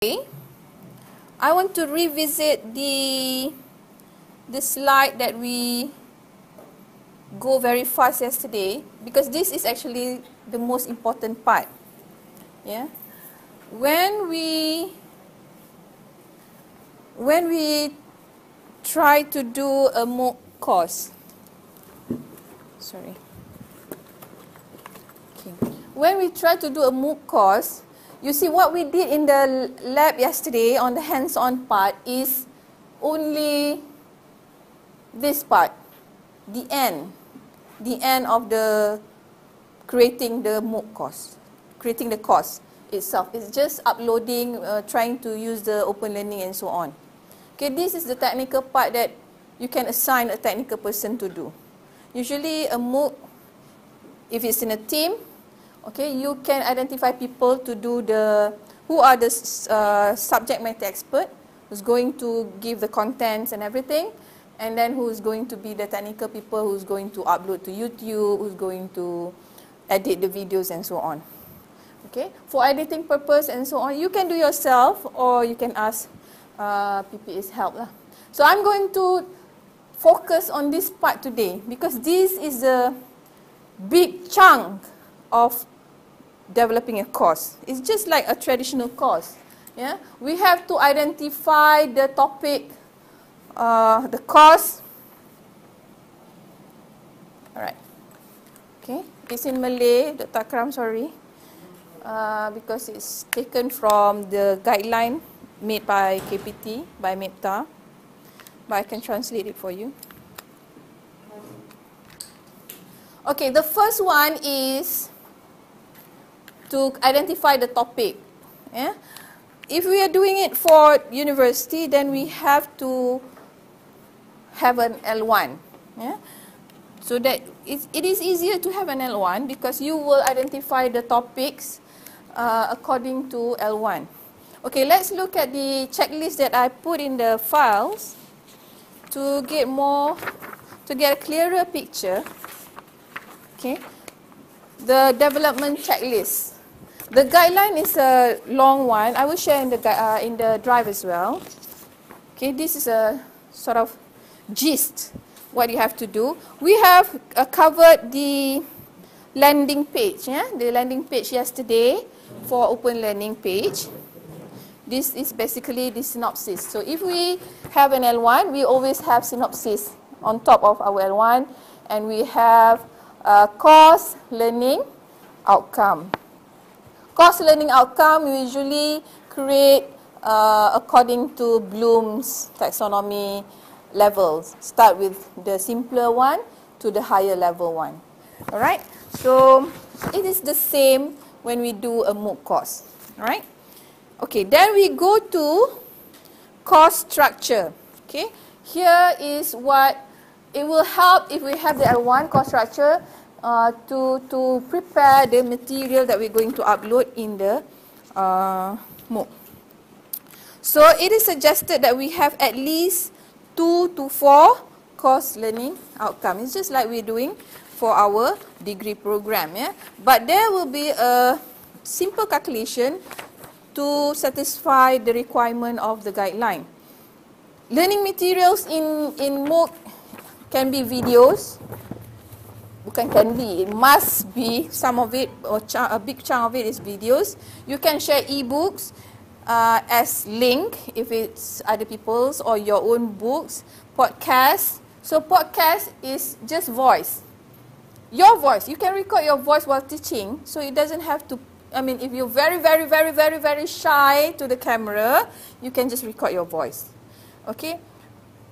I want to revisit the slide that we go very fast yesterday, because this is actually the most important part. Yeah, when we try to do a MOOC course, when we try to do a MOOC course, you see what we did in the lab yesterday on the hands-on part is only this part, the end of the creating the MOOC course, creating the course itself. It's just uploading, trying to use the open learning and so on. Okay, this is the technical part that you can assign a technical person to do. Usually a MOOC, if it's in a team, okay, you can identify people to do who are the subject matter expert, who's going to give the contents and everything, and then who's going to be the technical people who's going to upload to YouTube, who's going to edit the videos and so on. Okay, for editing purpose and so on, you can do yourself or you can ask PPA's help lah. So I'm going to focus on this part today because this is a big chunk of developing a course. It's just like a traditional course. Yeah, we have to identify the topic, the course. Alright. Okay, it's in Malay, Dr. Akram, sorry, because it's taken from the guideline made by KPT, by MEPTA, but I can translate it for you. Okay, the first one is to identify the topic. Yeah? If we are doing it for university, then we have to have an L1. Yeah? So that it is easier to have an L1 because you will identify the topics according to L1. Okay, let's look at the checklist that I put in the files to get a clearer picture. Okay, the development checklist. The guideline is a long one. I will share in the drive as well. Okay, this is a sort of gist what you have to do. We have covered the landing page. Yeah, the landing page yesterday for open learning page. This is basically the synopsis. So if we have an L1, we always have synopsis on top of our L1, and we have course learning outcome. Course learning outcome we usually create according to Bloom's taxonomy levels. Start with the simpler one to the higher level one. Alright, so it is the same when we do a MOOC course. Alright, okay, then we go to course structure. Okay, here is what it will help if we have the L1 course structure to prepare the material that we're going to upload in the MOOC. So it is suggested that we have at least 2 to 4 course learning outcomes. It's just like we're doing for our degree program. Yeah? But there will be a simple calculation to satisfy the requirement of the guideline. Learning materials in MOOC can be videos. Bukan can be, it must be, some of it, or a big chunk of it is videos. You can share e-books as link if it's other people's or your own books. Podcast. So podcast is just voice. Your voice. You can record your voice while teaching, so it doesn't have to, I mean, if you're very, very, very, very, very shy to the camera, you can just record your voice. Okay?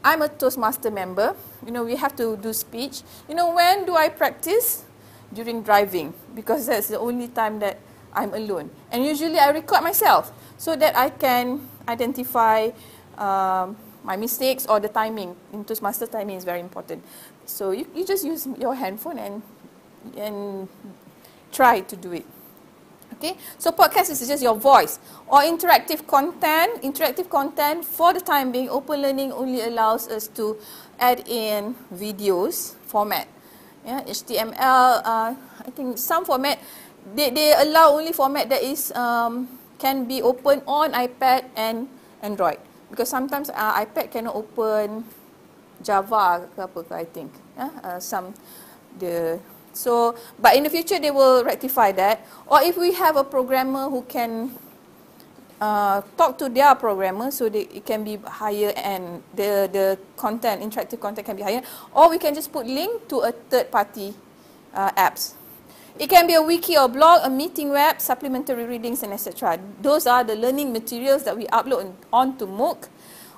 I'm a Toastmaster member. You know, we have to do speech. You know, when do I practice? During driving, because that's the only time that I'm alone. And usually I record myself so that I can identify my mistakes or the timing. In Toastmaster, timing is very important. So you just use your handphone and try to do it. Okay, so podcast is just your voice. Or interactive content. Interactive content, for the time being, open learning only allows us to add in videos format. Yeah, HTML, I think some format, they allow only format that is can be open on iPad and Android. Because sometimes iPad cannot open Java ke apa ke, I think. But in the future they will rectify that. Or if we have a programmer who can talk to their programmer, so it can be higher and the content, interactive content can be higher. Or we can just put link to a third party apps. It can be a wiki or blog, a meeting web, supplementary readings, and etc. Those are the learning materials that we upload onto MOOC.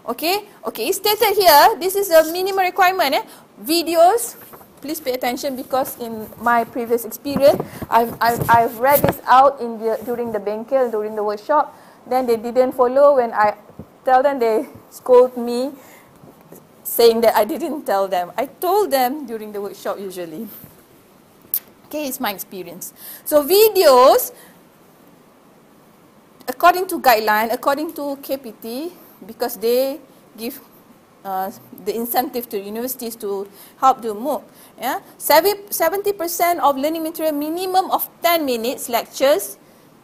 Okay, it's stated here, this is a minimum requirement. Videos, please pay attention, because in my previous experience, I've read this out during the bengkel, during the workshop. Then they didn't follow. When I tell them, they scold me, saying that I didn't tell them. I told them during the workshop usually. Okay, it's my experience. So videos, according to guideline, according to KPT, because they give the incentive to universities to help do MOOC. Yeah? 70% of learning material, minimum of 10 minutes, lectures,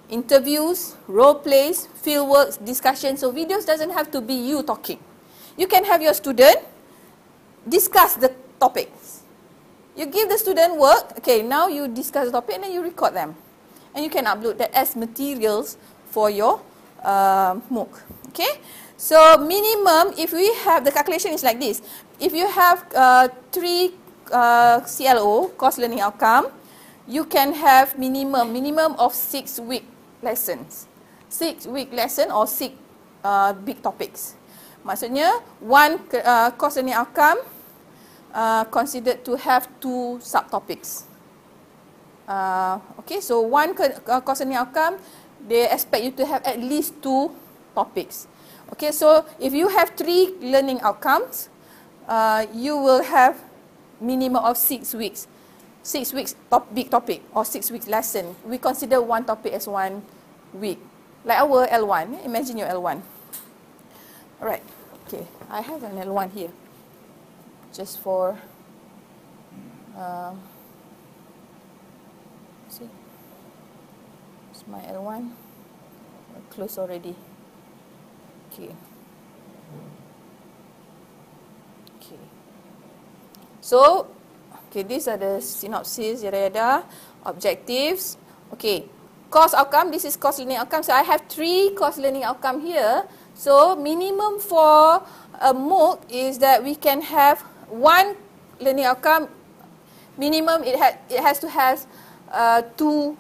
interviews, role plays, field works, discussion. So videos doesn't have to be you talking. You can have your student discuss the topics. You give the student work, okay, now you discuss the topic and then you record them. And you can upload that as materials for your MOOC. Okay, so minimum, if we have, the calculation is like this. If you have 3 CLO, course learning outcome, you can have minimum of 6-week lessons. 6-week lesson or 6 big topics. Maksudnya, one course learning outcome considered to have 2 subtopics. Okay, so one course learning outcome, they expect you to have at least 2 topics. Okay, so if you have 3 learning outcomes, you will have minimum of 6 weeks. 6 weeks big topic or 6 weeks lesson. We consider one topic as 1 week. Like our L1. Imagine your L1. Alright, okay, I have an L1 here. Just for see, it's my L1. Close already. Okay. So, these are the synopsis, yada, objectives. Okay, course outcome. This is course learning outcome. So I have 3 course learning outcome here. So minimum for a MOOC is that we can have 1 learning outcome. Minimum it has to have 2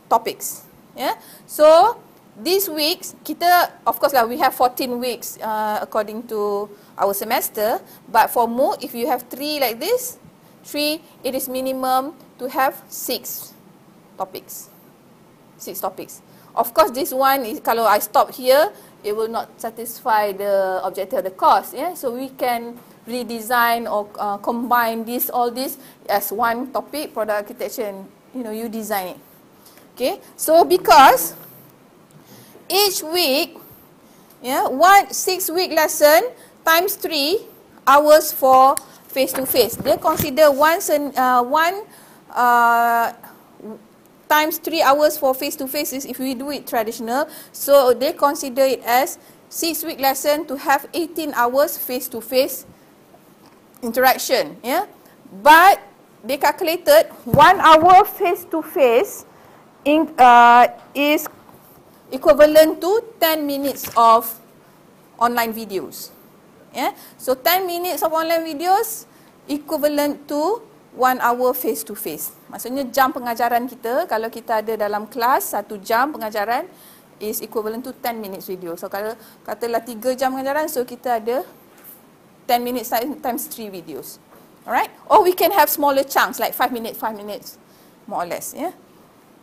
topics. Yeah. So these weeks, kita, of course lah, we have 14 weeks according to our semester. But for MOOC, if you have 3 like this, 3, it is minimum to have 6 topics. 6 topics. Of course, this one is, kalau I stop here, it will not satisfy the objective of the course. Yeah, so we can redesign or combine all this as one topic, product architecture, and you design it. Okay, so because each week, yeah, 6-week lesson times 3 hours for face-to-face. They consider times 3 hours for face-to-face is if we do it traditional. So they consider it as 6-week lesson to have 18 hours face-to-face interaction. Yeah, but they calculated 1 hour face-to-face is equivalent to 10 minutes of online videos. Yeah, so 10 minutes of online videos equivalent to 1 hour face to face. Maksudnya jam pengajaran kita, kalau kita ada dalam kelas 1 jam pengajaran is equivalent to 10 minutes video. So kalau katalah 3 jam pengajaran, so kita ada 10 minutes times 3 videos. Alright? Or we can have smaller chunks like 5 minutes more or less. Yeah.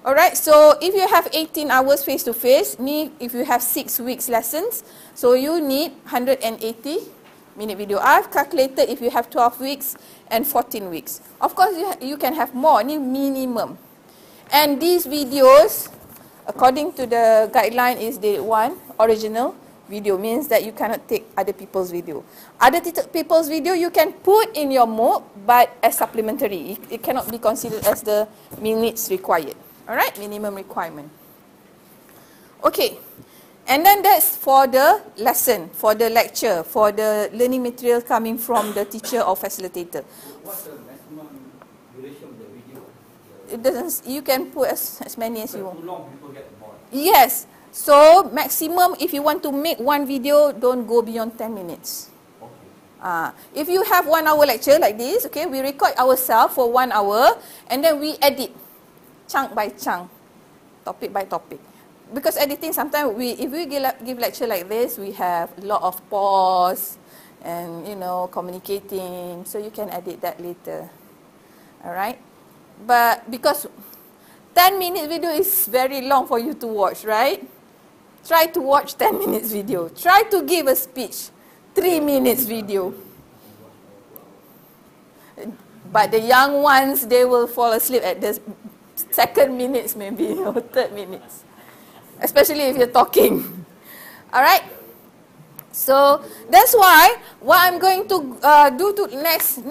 Alright, so if you have 18 hours face to face, if you have 6 weeks lessons, so you need 180-minute video. I've calculated if you have 12 weeks and 14 weeks. Of course, you can have more, minimum. And these videos, according to the guideline, is the one original video, means that you cannot take other people's video. Other people's video you can put in your MOOC, but as supplementary. It cannot be considered as the minutes required. Alright, minimum requirement. Okay. And then that's for the lesson, for the lecture, for the learning material coming from the teacher or facilitator. What's the maximum duration of the video? It doesn't, you can put as many as you want. Too long, people get bored. Yes. So maximum, if you want to make one video, don't go beyond 10 minutes. Okay. If you have 1 hour lecture like this, okay, we record ourselves for 1 hour and then we edit chunk by chunk, topic by topic. Because editing, sometimes if we give lecture like this, we have a lot of pause and, you know, communicating. So you can edit that later. Alright? But because 10 minutes video is very long for you to watch, right? Try to watch 10 minutes video. Try to give a speech, 3 minutes video. But the young ones, they will fall asleep at the second minutes maybe, or third minutes. Especially if you're talking. Alright? So, that's why what I'm going to do next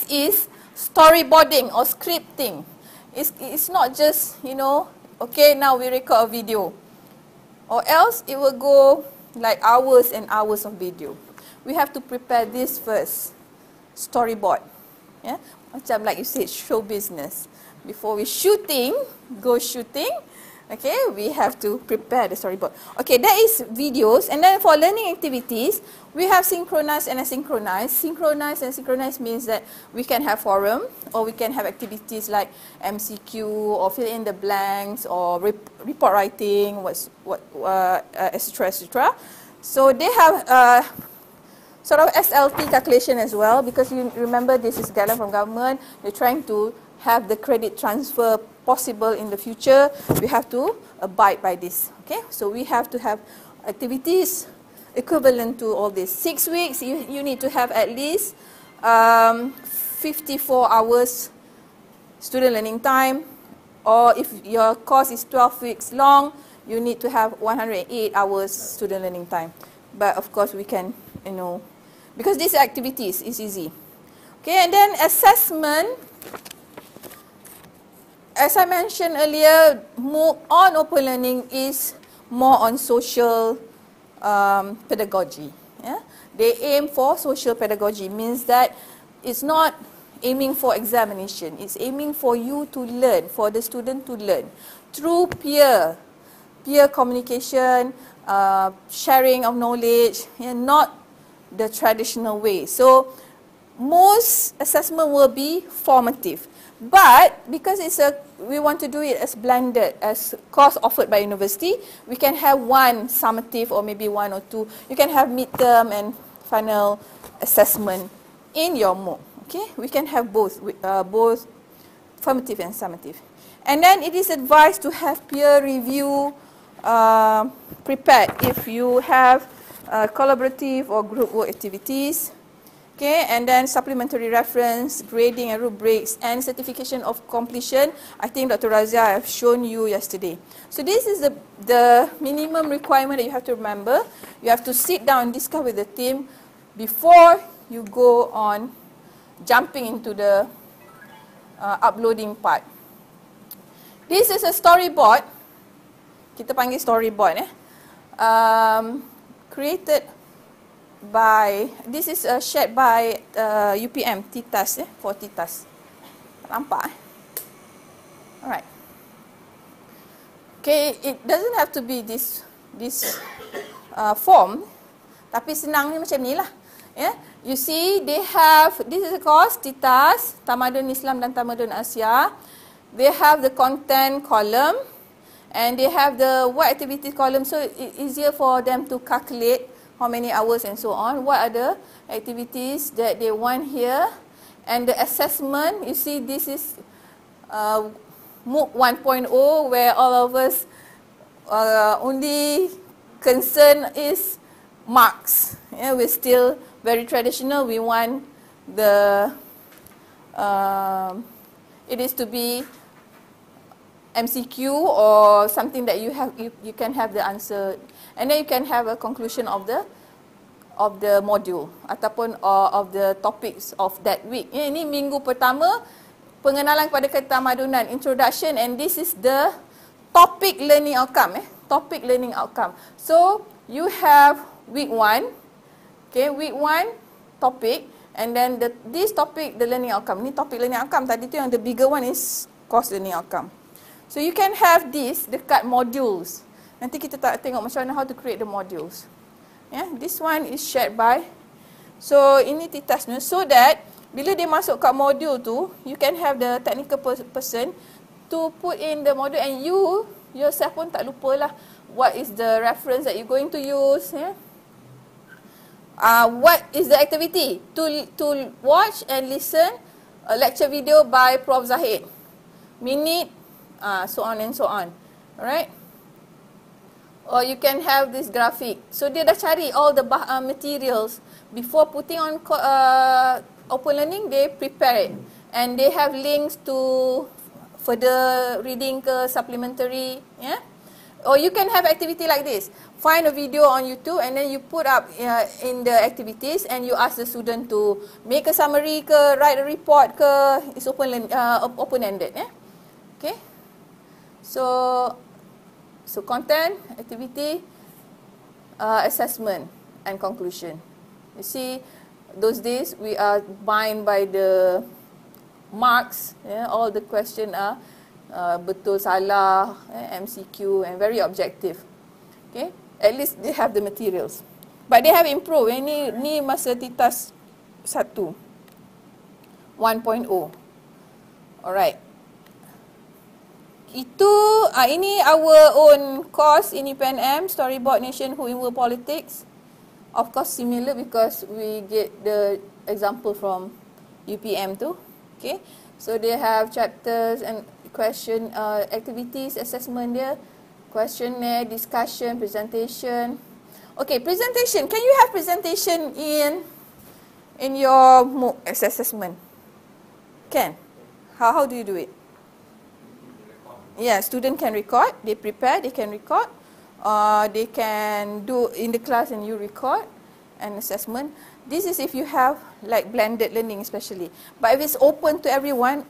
is storyboarding or scripting. It's not just, you know, okay, now we record a video. Or else it will go like hours and hours of video. We have to prepare this first. Storyboard. Yeah? Macam like you said, show business. Before we go shooting, okay, we have to prepare the storyboard. Okay, that is videos. And then for learning activities, we have synchronized and asynchronized. Synchronized and synchronized means that we can have forum, or we can have activities like MCQ, or fill in the blanks, or report writing, etc., etc. So they have sort of SLT calculation as well, because you remember this is guideline from government. They're trying to have the credit transfer possible in the future. We have to abide by this. Okay, so we have to have activities equivalent to all this. 6 weeks, you need to have at least 54 hours student learning time, or if your course is 12 weeks long, you need to have 108 hours student learning time. But of course we can, you know, because these activities is easy. Okay, and then assessment. As I mentioned earlier, MOOC on open learning is more on social pedagogy. Yeah? They aim for social pedagogy, means that it's not aiming for examination. It's aiming for you to learn, for the student to learn through peer communication, sharing of knowledge, and not the traditional way. So most assessment will be formative. But because we want to do it as blended, as course offered by university, we can have one summative or maybe one or two. You can have midterm and final assessment in your MOOC. Okay, we can have both formative and summative. And then it is advised to have peer review prepared if you have collaborative or group work activities. Okay, and then supplementary reference, grading and rubrics, and certification of completion. I think Dr. Razia have shown you yesterday. So this is the minimum requirement that you have to remember. You have to sit down and discuss with the team before you go on jumping into the uploading part. This is a storyboard. Kita panggil storyboard. Created by, this is shared by UPM, TITAS, for TITAS. Nampak? Alright. Okay, it doesn't have to be this form, tapi senangnya macam ni lah. Yeah? You see, they have, this is a course, TITAS, Tamadun Islam dan Tamadun Asia. They have the content column, and they have the what activities column, so it's easier for them to calculate how many hours and so on. What are the activities that they want here? And the assessment, you see this is MOOC 1.0, where all of us only concern is marks. Yeah, we're still very traditional. We want the, it is to be MCQ or something that you can have the answer, and then you can have a conclusion of the module ataupun of the topics of that week. Ini minggu pertama pengenalan kepada ketamadunan, introduction, and this is the topic learning outcome. topic learning outcome. So you have week 1, okay, week 1 topic, and then this topic the learning outcome. Ni topic learning outcome, tadi tu yang the bigger one is course learning outcome. So you can have this dekat modules. Nanti kita tak tengok macam mana how to create the modules. Yeah, this one is shared by. So ini titasnya so that bila dia masuk kat modul tu, you can have the technical person to put in the module, and you yourself pun tak lupalah what is the reference that you're going to use. Yeah? What is the activity? To watch and listen a lecture video by Prof. Zahid. Minute, so on and so on. Alright? Or you can have this graphic. So dia dah cari all the materials before putting on open learning. They prepare it, and they have links to further reading ke supplementary. Yeah. Or you can have activity like this. Find a video on YouTube and then you put up in the activities, and you ask the student to make a summary ke, write a report ke. It's open-ended. Yeah. Okay. So content, activity, assessment, and conclusion. You see, those days we are bound by the marks. Yeah, all the question are betul salah, MCQ, and very objective. Okay, at least they have the materials, but they have improved. Ni masa titas 1 1.0. Alright. Ini our own course in UPNM, Storyboard Nation Who in World Politics. Of course similar because we get the example from UPM too. Okay, so they have chapters and question, activities, assessment dia, questionnaire, discussion, presentation. Okay, presentation. Can you have presentation in your MOOC assessment? Can. How do you do it? Yeah, student can record, they prepare, they can record. They can do in the class and you record an assessment. This is if you have like blended learning especially. But if it's open to everyone,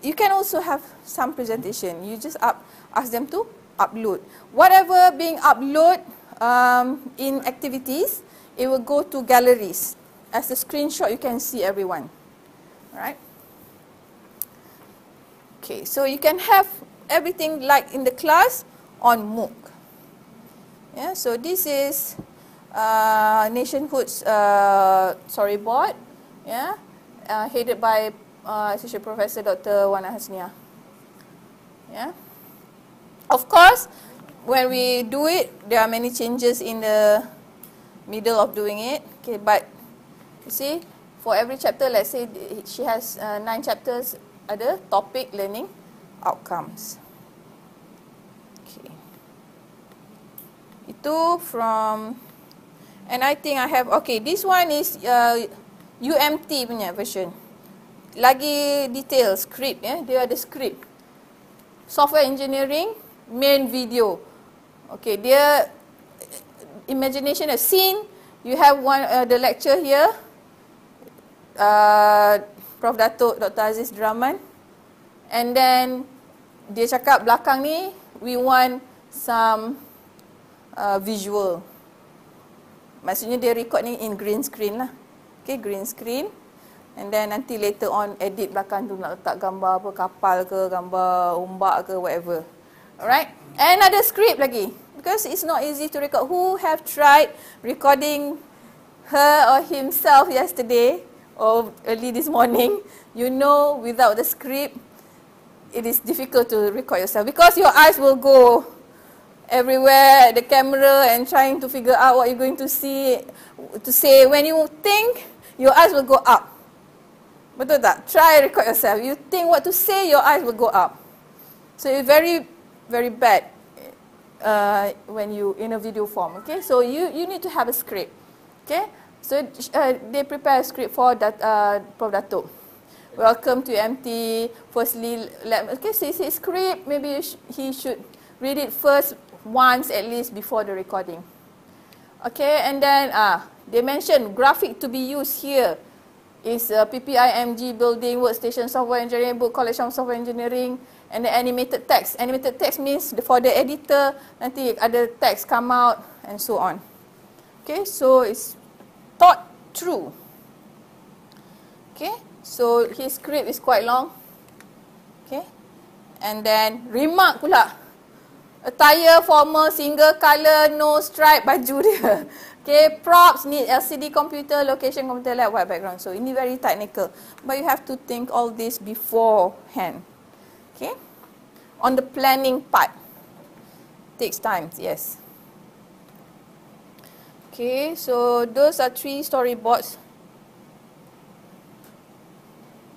you can also have some presentation. You just ask them to upload. Whatever being upload in activities, it will go to galleries. As a screenshot, you can see everyone. Right? Okay, so you can have everything like in the class on MOOC. Yeah, so this is Nationhood's storyboard, yeah, headed by Associate Professor Dr. Wana Hasnia. Yeah. Of course, when we do it, there are many changes in the middle of doing it. Okay, but you see, for every chapter, let's say she has 9 chapters. Ada topic learning outcomes. Okay. Itu from, and I think I have, okay, this one is UMT punya version. Lagi detail, script, ya, dia ada script. Software engineering, main video. Okay, dia imagination, a scene. You have one the lecture here. Prof. Datuk Dr. Aziz Draman, and then dia cakap belakang ni we want some visual. Maksudnya dia record ni in green screen lah. Okay, green screen, and then nanti later on edit belakang tu nak letak gambar apa, kapal ke, gambar ombak ke, whatever. Alright, and ada script lagi because it's not easy to record. Who have tried recording her or himself yesterday or early this morning? You know, without the script, it is difficult to record yourself because your eyes will go everywhere at the camera and trying to figure out what you're going to see, to say. When you think, your eyes will go up. Betul tak? Try record yourself. You think what to say, your eyes will go up. So it's very, very bad when you in a video form. Okay, so you need to have a script. Okay, so they prepare a script for that Prof. Datuk. Welcome to MT. Firstly, okay, so it's script. Maybe he should read it first once at least before the recording. Okay, and then they mentioned graphic to be used here is PPIMG building workstation software engineering book, collection of software engineering, And the animated text. Animated text means for the editor, nanti ada text come out and so on. Okay, so it's thought through. Okay, so his script is quite long. Okay, and then remark pula. Attire, formal, single color, no stripe, baju dia. Okay, props need LCD computer, location computer, lab, white background. So ini very technical, but you have to think all this beforehand. Okay, on the planning part, takes time. Yes. Okay, so those are 3 storyboards.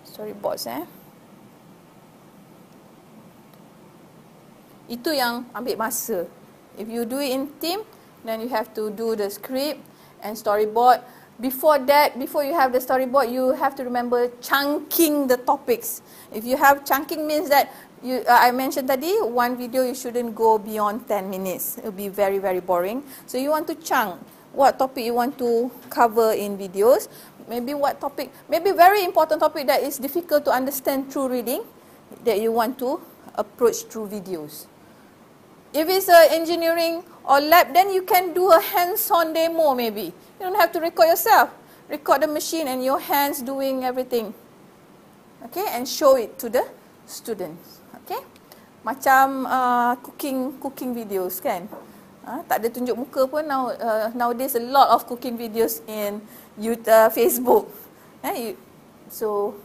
Storyboards, Itu yang ambil masa. If you do it in team, then you have to do the script and storyboard. Before that, before you have the storyboard, you have to remember chunking the topics. If you have chunking means that I mentioned tadi, one video you shouldn't go beyond 10 minutes. It will be very, very boring. So you want to chunk what topic you want to cover in videos. Maybe what topic, maybe very important topic that is difficult to understand through reading that you want to approach through videos. If it's engineering or lab, then you can do a hands-on demo maybe. You don't have to record yourself. Record the machine and your hands doing everything. Okay, and show it to the students. Okay, macam cooking videos kan. Tak ada tunjuk muka pun nowadays a lot of cooking videos in Facebook. So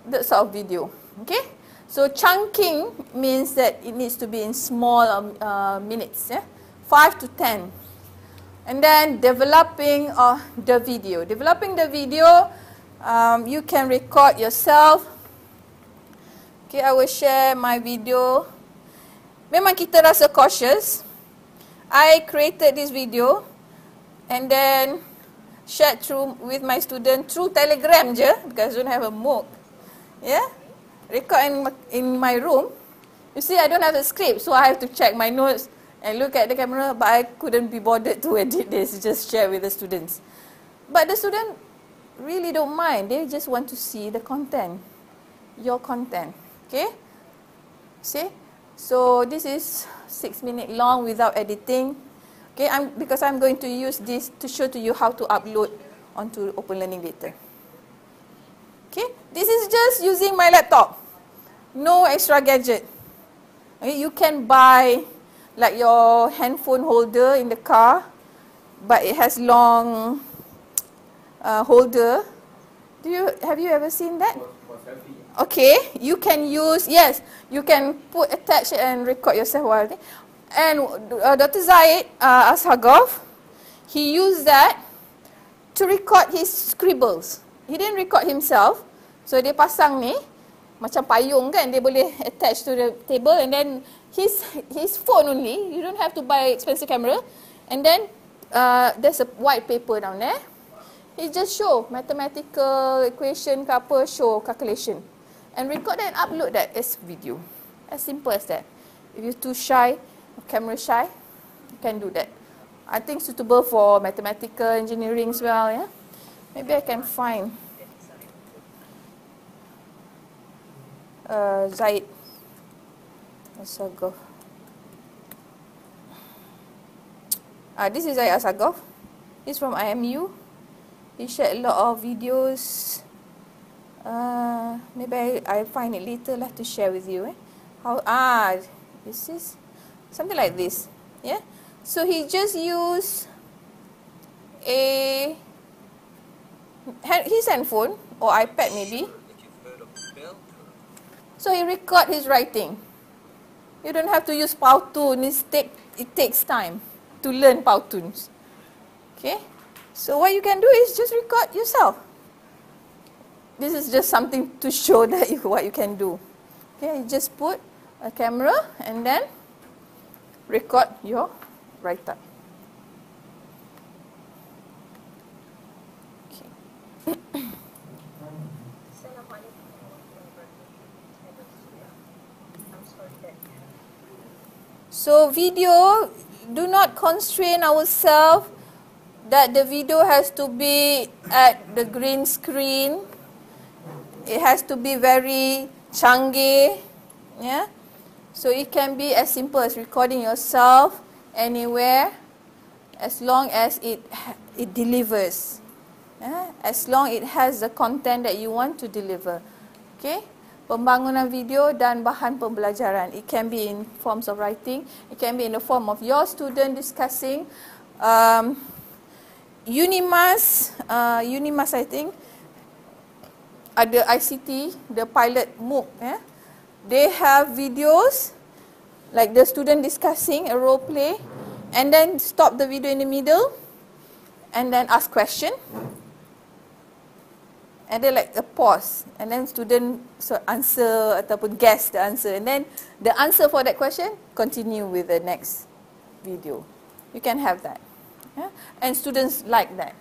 that sort of video. Okay, so chunking means that it needs to be in small minutes, 5 to 10. And then developing the video. Developing the video, you can record yourself. Okay, I will share my video. Memang kita rasa cautious. I created this video and then shared through with my student through Telegram je because I don't have a MOOC. Yeah, record in my room. You see, I don't have a script, so I have to check my notes and look at the camera, but I couldn't be bothered to edit this, just share with the students. But the student really don't mind. They just want to see the content, your content. Okay, see? So this is 6 minutes long without editing. Okay, because I'm going to use this to show to you how to upload onto Open Learning later. Okay, this is just using my laptop. No extra gadget. Okay, you can buy like your handphone holder in the car, but it has long holder. Have you ever seen that? Okay, you can use, yes, you can attach and record yourself while. And Dr. Zaid Ashagov, he used that to record his scribbles. He didn't record himself, so dia pasang ni macam payung kan, dia boleh attach to the table, and then his phone only. You don't have to buy expensive camera. And then there's a white paper down there. He just show mathematical equation ke apa, show calculation, and record that and upload that as video. As simple as that. If you're too shy, camera shy, you can do that. I think suitable for mathematical engineering as well. Yeah, maybe I can find Zaid Ashagov. This is Zaid Ashagov. He's from IMU. He shared a lot of videos. Maybe I'll find it later lah to share with you. This is something like this. Yeah. So he just used his handphone or iPad maybe. So he record his writing. You don't have to use Powtoon. It takes time to learn Powtoons. Okay. So what you can do is just record yourself. This is just something to show that what you can do. Okay, you just put a camera and then record your write-up. Okay. So video, do not constrain ourselves that the video has to be at the green screen. It has to be very canggih. Yeah. So it can be as simple as recording yourself anywhere, as long as it delivers. Yeah? As long it has the content that you want to deliver. Okay. Pembangunan video dan bahan pembelajaran. It can be in forms of writing. It can be in the form of your student discussing. Unimas I think, ada ICT, the pilot MOOC. They have videos like the student discussing a role play, and then stop the video in the middle and then ask question, and then like a pause, and then student answer ataupun guess the answer, and then the answer for that question continue with the next video. You can have that. Yeah? And students like that.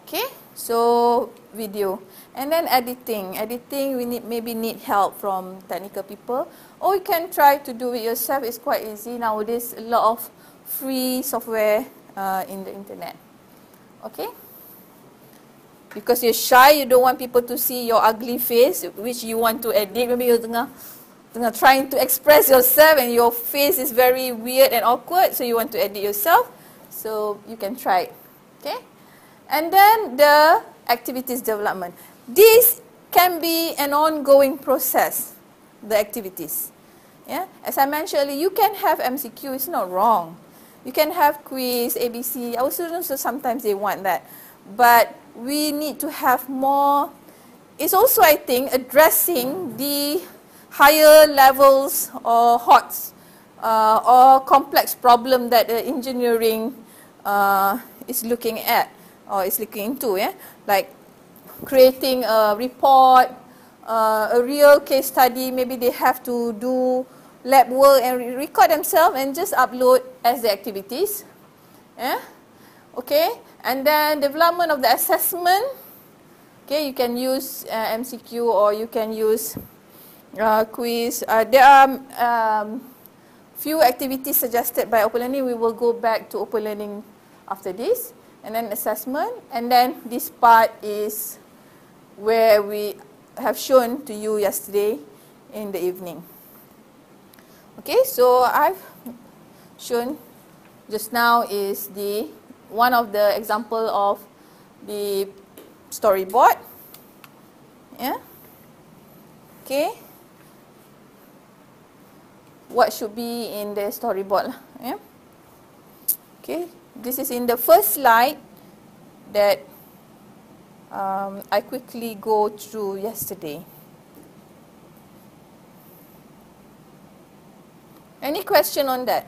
Okay, so video. And then editing. Editing, we maybe need help from technical people. Or you can try to do it yourself. It's quite easy. Nowadays, a lot of free software in the internet. Okay? Because you're shy, you don't want people to see your ugly face, which you want to edit. Maybe you're trying to express yourself and your face is very weird and awkward, so you want to edit yourself. So you can try it. Okay? And then the activities development. This can be an ongoing process, the activities. Yeah? As I mentioned earlier, you can have MCQ, it's not wrong. You can have quiz, ABC. Our students, sometimes they want that. But we need to have more. It's also, I think, addressing the higher levels or HOTS or complex problem that the engineering is looking at or is looking into. Yeah? Like creating a report, a real case study. Maybe they have to do lab work and record themselves and just upload as the activities. Yeah? Okay, and then development of the assessment. Okay, you can use MCQ or you can use quiz. There are few activities suggested by Open Learning. We will go back to Open Learning after this. And then assessment. And then this part is where we have shown to you yesterday in the evening. Okay, so I've shown just now is the one of the example of the storyboard. Yeah. Okay. What should be in the storyboard? Yeah. Okay. This is in the first slide that I quickly go through yesterday. Any question on that?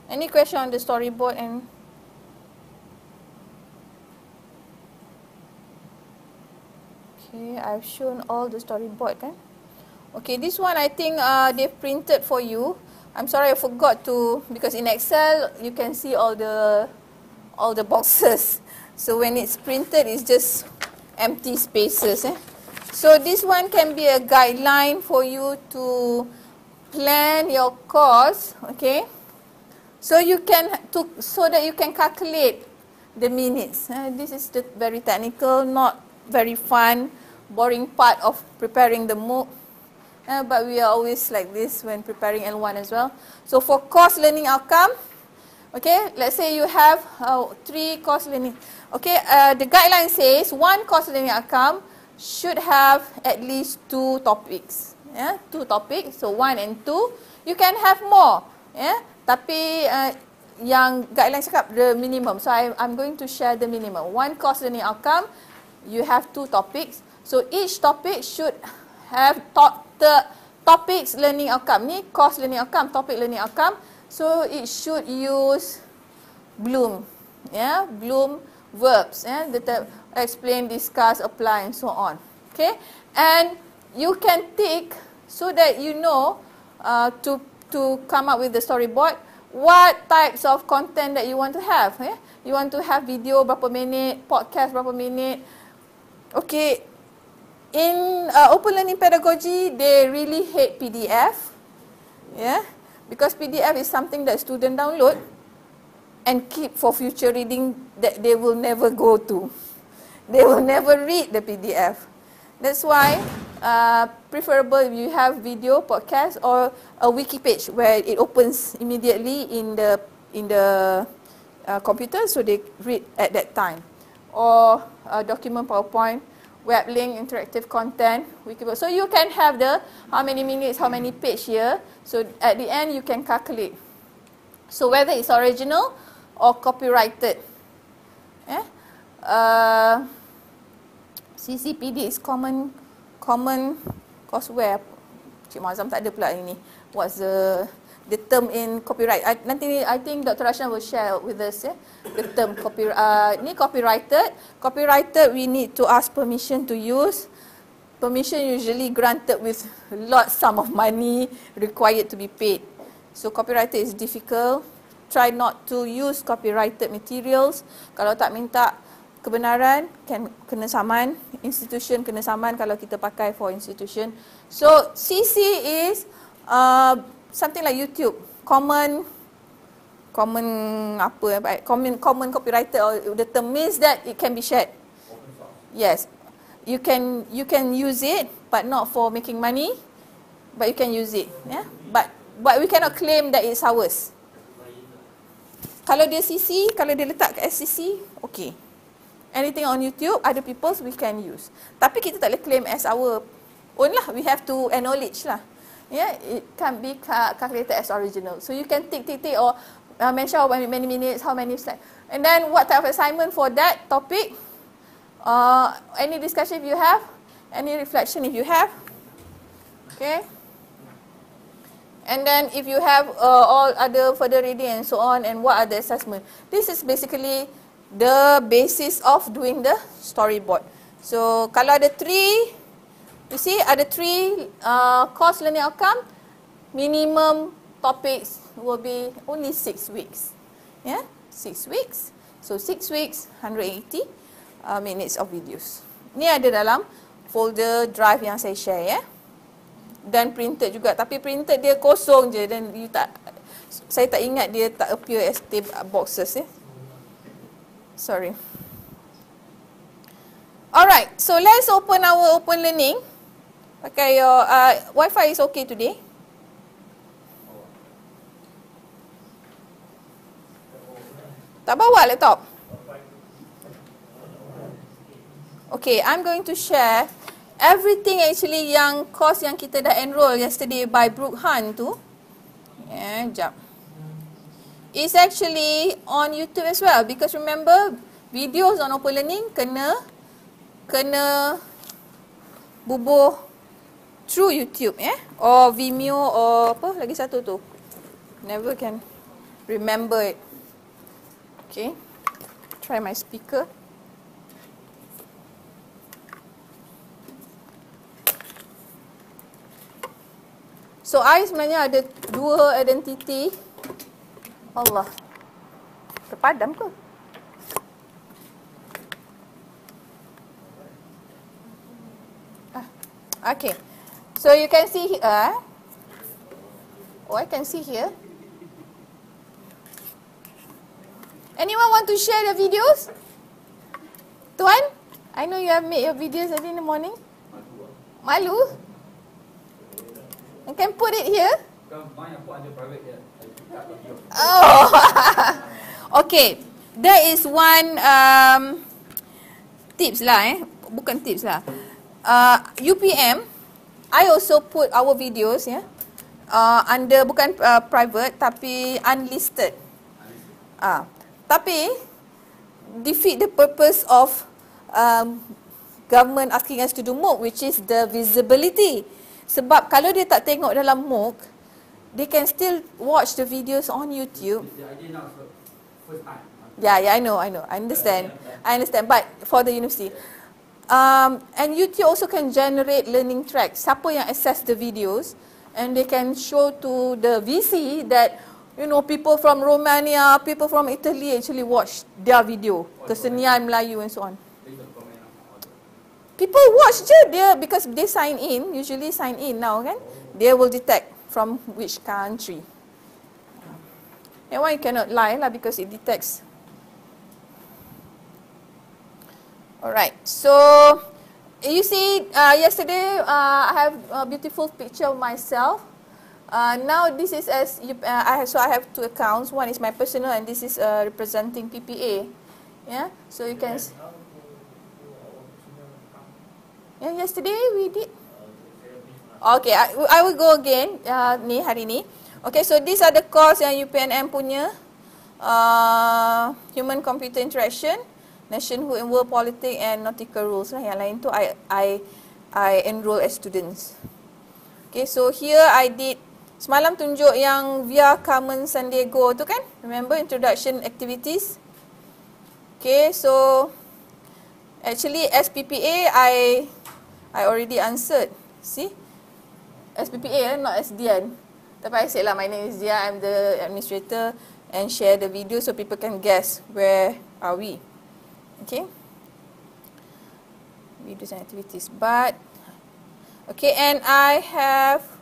Any question on the storyboard? And okay, I've shown all the storyboard. Okay, this one I think they've printed for you. I'm sorry I forgot to, because in Excel you can see all the boxes. So when it's printed, it's just empty spaces. So this one can be a guideline for you to plan your course. Okay. So so that you can calculate the minutes. This is the very technical, not very fun, boring part of preparing the MOOC. But we are always like this when preparing L1 as well. So for course learning outcome, okay, let's say you have 3 course learning. Okay, the guideline says 1 course learning outcome should have at least 2 topics. Yeah, 2 topics. So 1 and 2. You can have more. Yeah. Tapi yang guideline cakap the minimum. So I'm going to share the minimum. 1 course learning outcome, you have 2 topics. So each topic should have the topics learning outcome. Ni course learning outcome, topic learning outcome. So it should use Bloom. Yeah, Bloom verbs. Yeah, explain, discuss, apply, and so on. Okay, and you can tick so that you know to come up with the storyboard what types of content that you want to have. You want to have video berapa minit, podcast berapa minit. Okay, in Open Learning Pedagogy, they really hate PDF. Yeah, because PDF is something that students download and keep for future reading that they will never go to. They will never read the PDF. That's why preferable if you have video, podcast, or a wiki page where it opens immediately in the computer, so they read at that time. Or document, PowerPoint, web link, interactive content, Wikipedia. So you can have the how many minutes, how many page here. So at the end you can calculate. So whether it's original or copyrighted. CCPD is common courseware. Cik Mazam tak ada pula ini. What's the term in copyright? Nanti I think Dr. Rashna will share with us the term copyright. Ni copyrighted. Copyrighted we need to ask permission to use. Permission usually granted with large sum of money required to be paid. So copyrighted is difficult. Try not to use copyrighted materials. Kalau tak minta kebenaran, kena saman. Institution kena saman kalau kita pakai for institution. So CC is something like YouTube, common copyrighted, or the term means that it can be shared. Yes, you can use it, but not for making money, but you can use it. Yeah, but we cannot claim that it's ours. Kalau dia CC, kalau dia letak kat SCC, okay. Anything on YouTube, other people's we can use. Tapi kita tak boleh claim as our own lah. We have to acknowledge lah. Yeah, it can be calculated as original. So you can tick or mention how many minutes, how many slides. And then what type of assignment for that topic. Any discussion if you have, any reflection if you have. Okay. And then if you have all other further reading and so on, and what are the assessment. This is basically the basis of doing the storyboard. So kalau ada 3, you see ada 3 course learning outcome, minimum topics will be only 6 weeks. Yeah, 6 weeks. So 6 weeks, 180 minutes of videos. Ni ada dalam folder drive yang saya share ya. Dan printed juga, tapi printed dia kosong je, dan saya tak ingat dia tak appear as boxes ya. Sorry. Alright, so let's open our open learning. Okay, your Wi-Fi is okay today? Tak bawa laptop? Okay, I'm going to share everything actually yang course yang kita dah enroll yesterday by Brooke Han tu. Jap. It's actually on YouTube as well, because remember videos on open learning kena bubuh through YouTube or Vimeo or apa lagi satu tu. Never can remember it. Okay. Try my speaker. So I sebenarnya ada 2 identity. Allah. Terpadam ke? Okay. So you can see here. Oh, I can see here. Anyone want to share the videos? Tuan? I know you have made your videos early in the morning. Malu? You can put it here. Oh. Okay. There is one tips lah bukan tips lah. UPM, I also put our videos under bukan private tapi unlisted. Tapi defeat the purpose of government asking us to do MOOC, which is the visibility. Sebab kalau dia tak tengok dalam MOOC, they can still watch the videos on YouTube. Yeah, I know. I understand. But for the university. And YouTube also can generate learning tracks. Siapa yang access the videos, and they can show to the VC that, you know, people from Romania, people from Italy actually watch their video. Kesenian Melayu and so on. People watch je dia, because they sign in, usually sign in now kan. They will detect from which country. And why you cannot lie lah, because it detects. Alright, so You see, yesterday I have a beautiful picture of myself. Now this is I have two accounts. One is my personal, and this is representing PPA. Yeah, so you can. Yeah, yesterday we did. Okay, I will go again. Ni hari ni. Okay, so these are the course yang UPNM punya. Human Computer Interaction, Nationhood and World Politics, and Nautical Rules lah. Yang lain tu I enroll as students. Okay, so here I did. Semalam tunjuk yang via Carmen San Diego tu kan? Remember introduction activities? Okay, so actually SPPA I already answered. See? SPPA not as Dian. Tapi I said lah, my name is Dian, I'm the administrator, and share the video so people can guess where are we. Okay? Videos and activities. But okay, and I have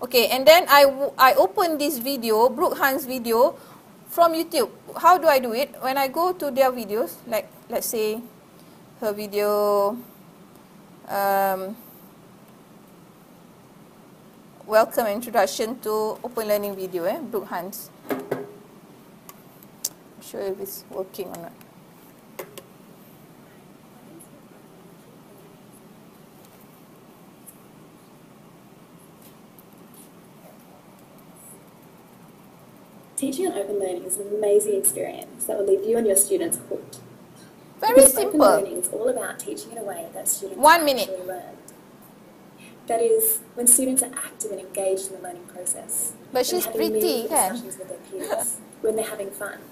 and then I open this video, Brooke Hunt's video from YouTube. How do I do it? When I go to their videos, like let's say her video welcome introduction to open learning video, Brooke Hunt's. I'm sure if it's working or not. Teaching on open learning is an amazing experience that will leave you and your students hooked. Very because simple. Open learning is all about teaching in a way that students 1 minute. actually learn. That is, when students are active and engaged in the learning process. But she's having pretty, meaningful kan? discussions with their peers, when they're having fun.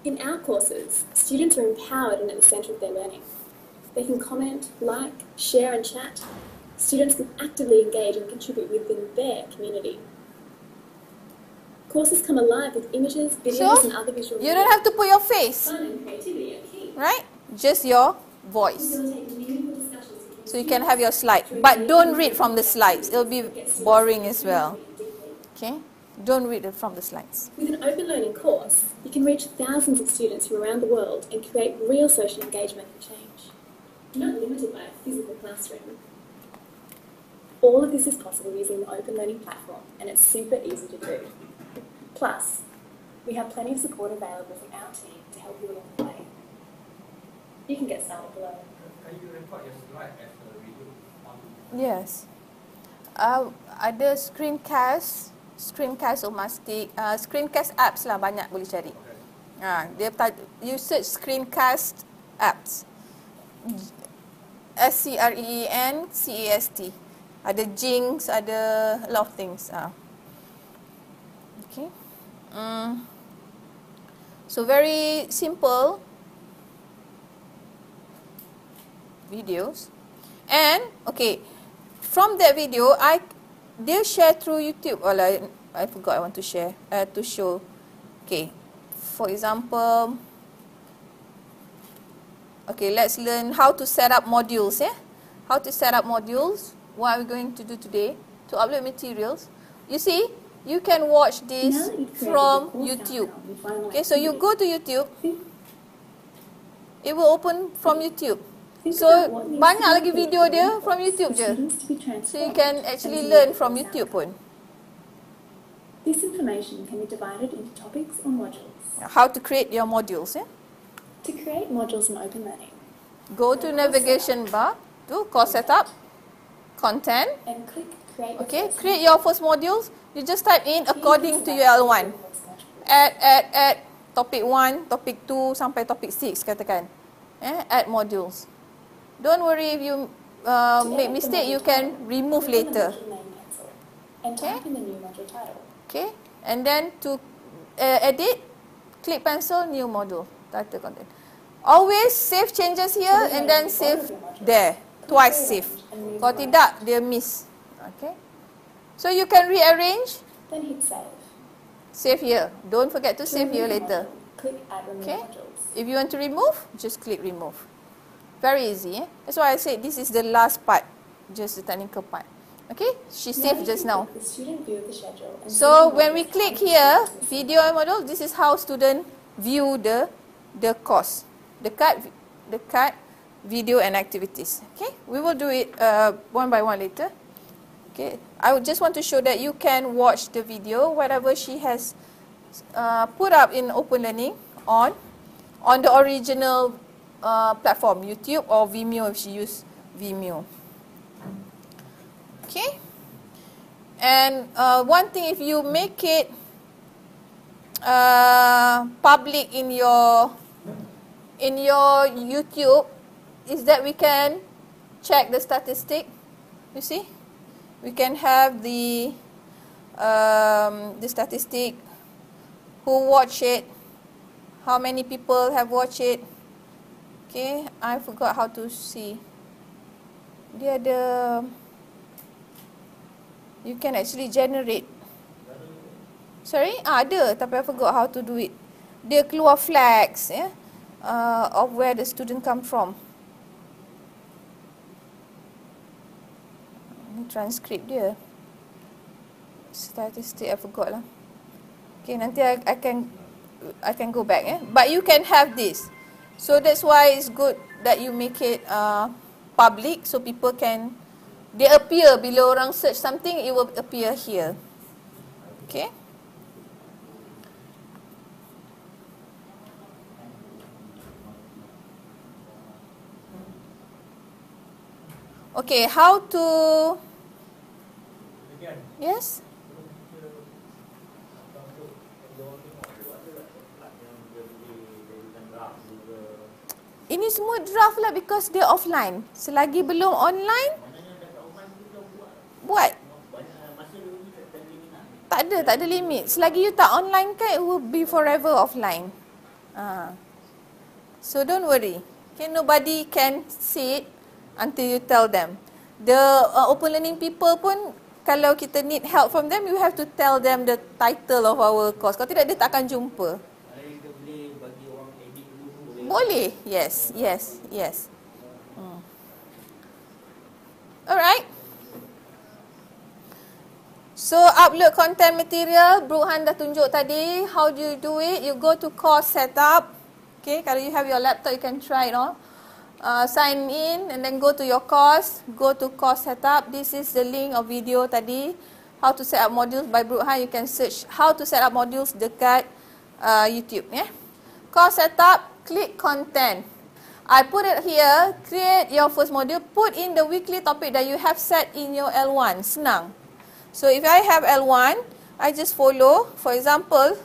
In our courses, students are empowered and at the centre of their learning. They can comment, like, share and chat. Students can actively engage and contribute within their community. Courses come alive with images, videos and other visual you don't have to put your face, Fun and creativity are key. right? Just your voice. Facilitate meaningful discussions between So you can have your slide. But don't read from the slides. It'll be boring as well. Okay? Don't read it from the slides. With an open learning course, you can reach thousands of students from around the world and create real social engagement and change. You're not limited by a physical classroom. All of this is possible using the open learning platform, and it's super easy to do. Plus, we have plenty of support available from our team to help you along the way. You can get started below. Can you record your slide as a video on? Yes. Ada screencast omastic, screencast apps lah banyak boleh cari. You search screencast apps. SCREENCAST. Ada Jinx, ada a lot of things. Okay. So very simple videos, and okay, from that video they share through YouTube. I forgot I want to share to show. Okay, for example, okay, let's learn how to set up modules. How to set up modules. What are we going to do today? To upload materials. You see, you can watch this from YouTube. Okay, so you go to YouTube. It will open from YouTube. So banyak lagi video dia from YouTube je. So you can actually learn from YouTube pun. This information can be divided into topics or modules. How to create your modules. To create modules in open learning, Go to navigation bar to course setup, content. and click create. Okay, create your first modules. You just type in according to your L1. Add topic 1, topic 2 sampai topic 6 katakan. Add modules. Don't worry if you make mistake, you can remove later. And type in the new module title. Okay, and then to edit, click pencil, new module, title content. Always save changes here and then save there. Twice save. Kalau tidak, dia miss. Okay. So you can rearrange. Then hit save. Save here. Don't forget to save here later. Click add remove Okay. modules. If you want to remove, just click remove. Very easy. That's why I said this is the last part, just the technical part. Okay, she saved just now. The student view of the schedule. And So when we click here, video and module, this is how student view the course. The card video and activities. Okay, we will do it one by one later. Okay, I would just want to show that you can watch the video, whatever she has put up in Open Learning on the original platform, YouTube or Vimeo if she use Vimeo. Okay, and one thing, if you make it public in your YouTube, is that we can check the statistic. You see, we can have the statistic, who watch it, how many people have watched it. Okay, I forgot how to see. Dia ada, you can actually generate. Sorry, ada, tapi I forgot how to do it. Dia keluar flags, ya, of where the student come from. Ini transcript dia. Statistic, I forgot lah. Okay, nanti I can go back, ya. But you can have this. So that's why it's good that you make it public, so people can, they appear, bila orang search something, it will appear here. Okay. Okay, how to, yes? Ini semua draft lah because dia offline. Selagi belum online, buat. Tak ada limit. Selagi you tak online kan, it will be forever offline. So don't worry. Okay, nobody can see it until you tell them. The open learning people pun, kalau kita need help from them, you have to tell them the title of our course. Kalau tidak, dia tak akan jumpa. Boleh. Yes. Alright. So upload content material, Burhan dah tunjuk tadi. How do you do it? You go to course setup. Okay, kalau you have your laptop, you can try it on. Sign in and then go to your course. Go to course setup. This is the link of video tadi. How to set up modules by Burhan. You can search how to set up modules dekat YouTube. Yeah. Course setup. Click content. I put it here. Create your first module. Put in the weekly topic that you have set in your L1. Senang. So if I have L1, I just follow. For example,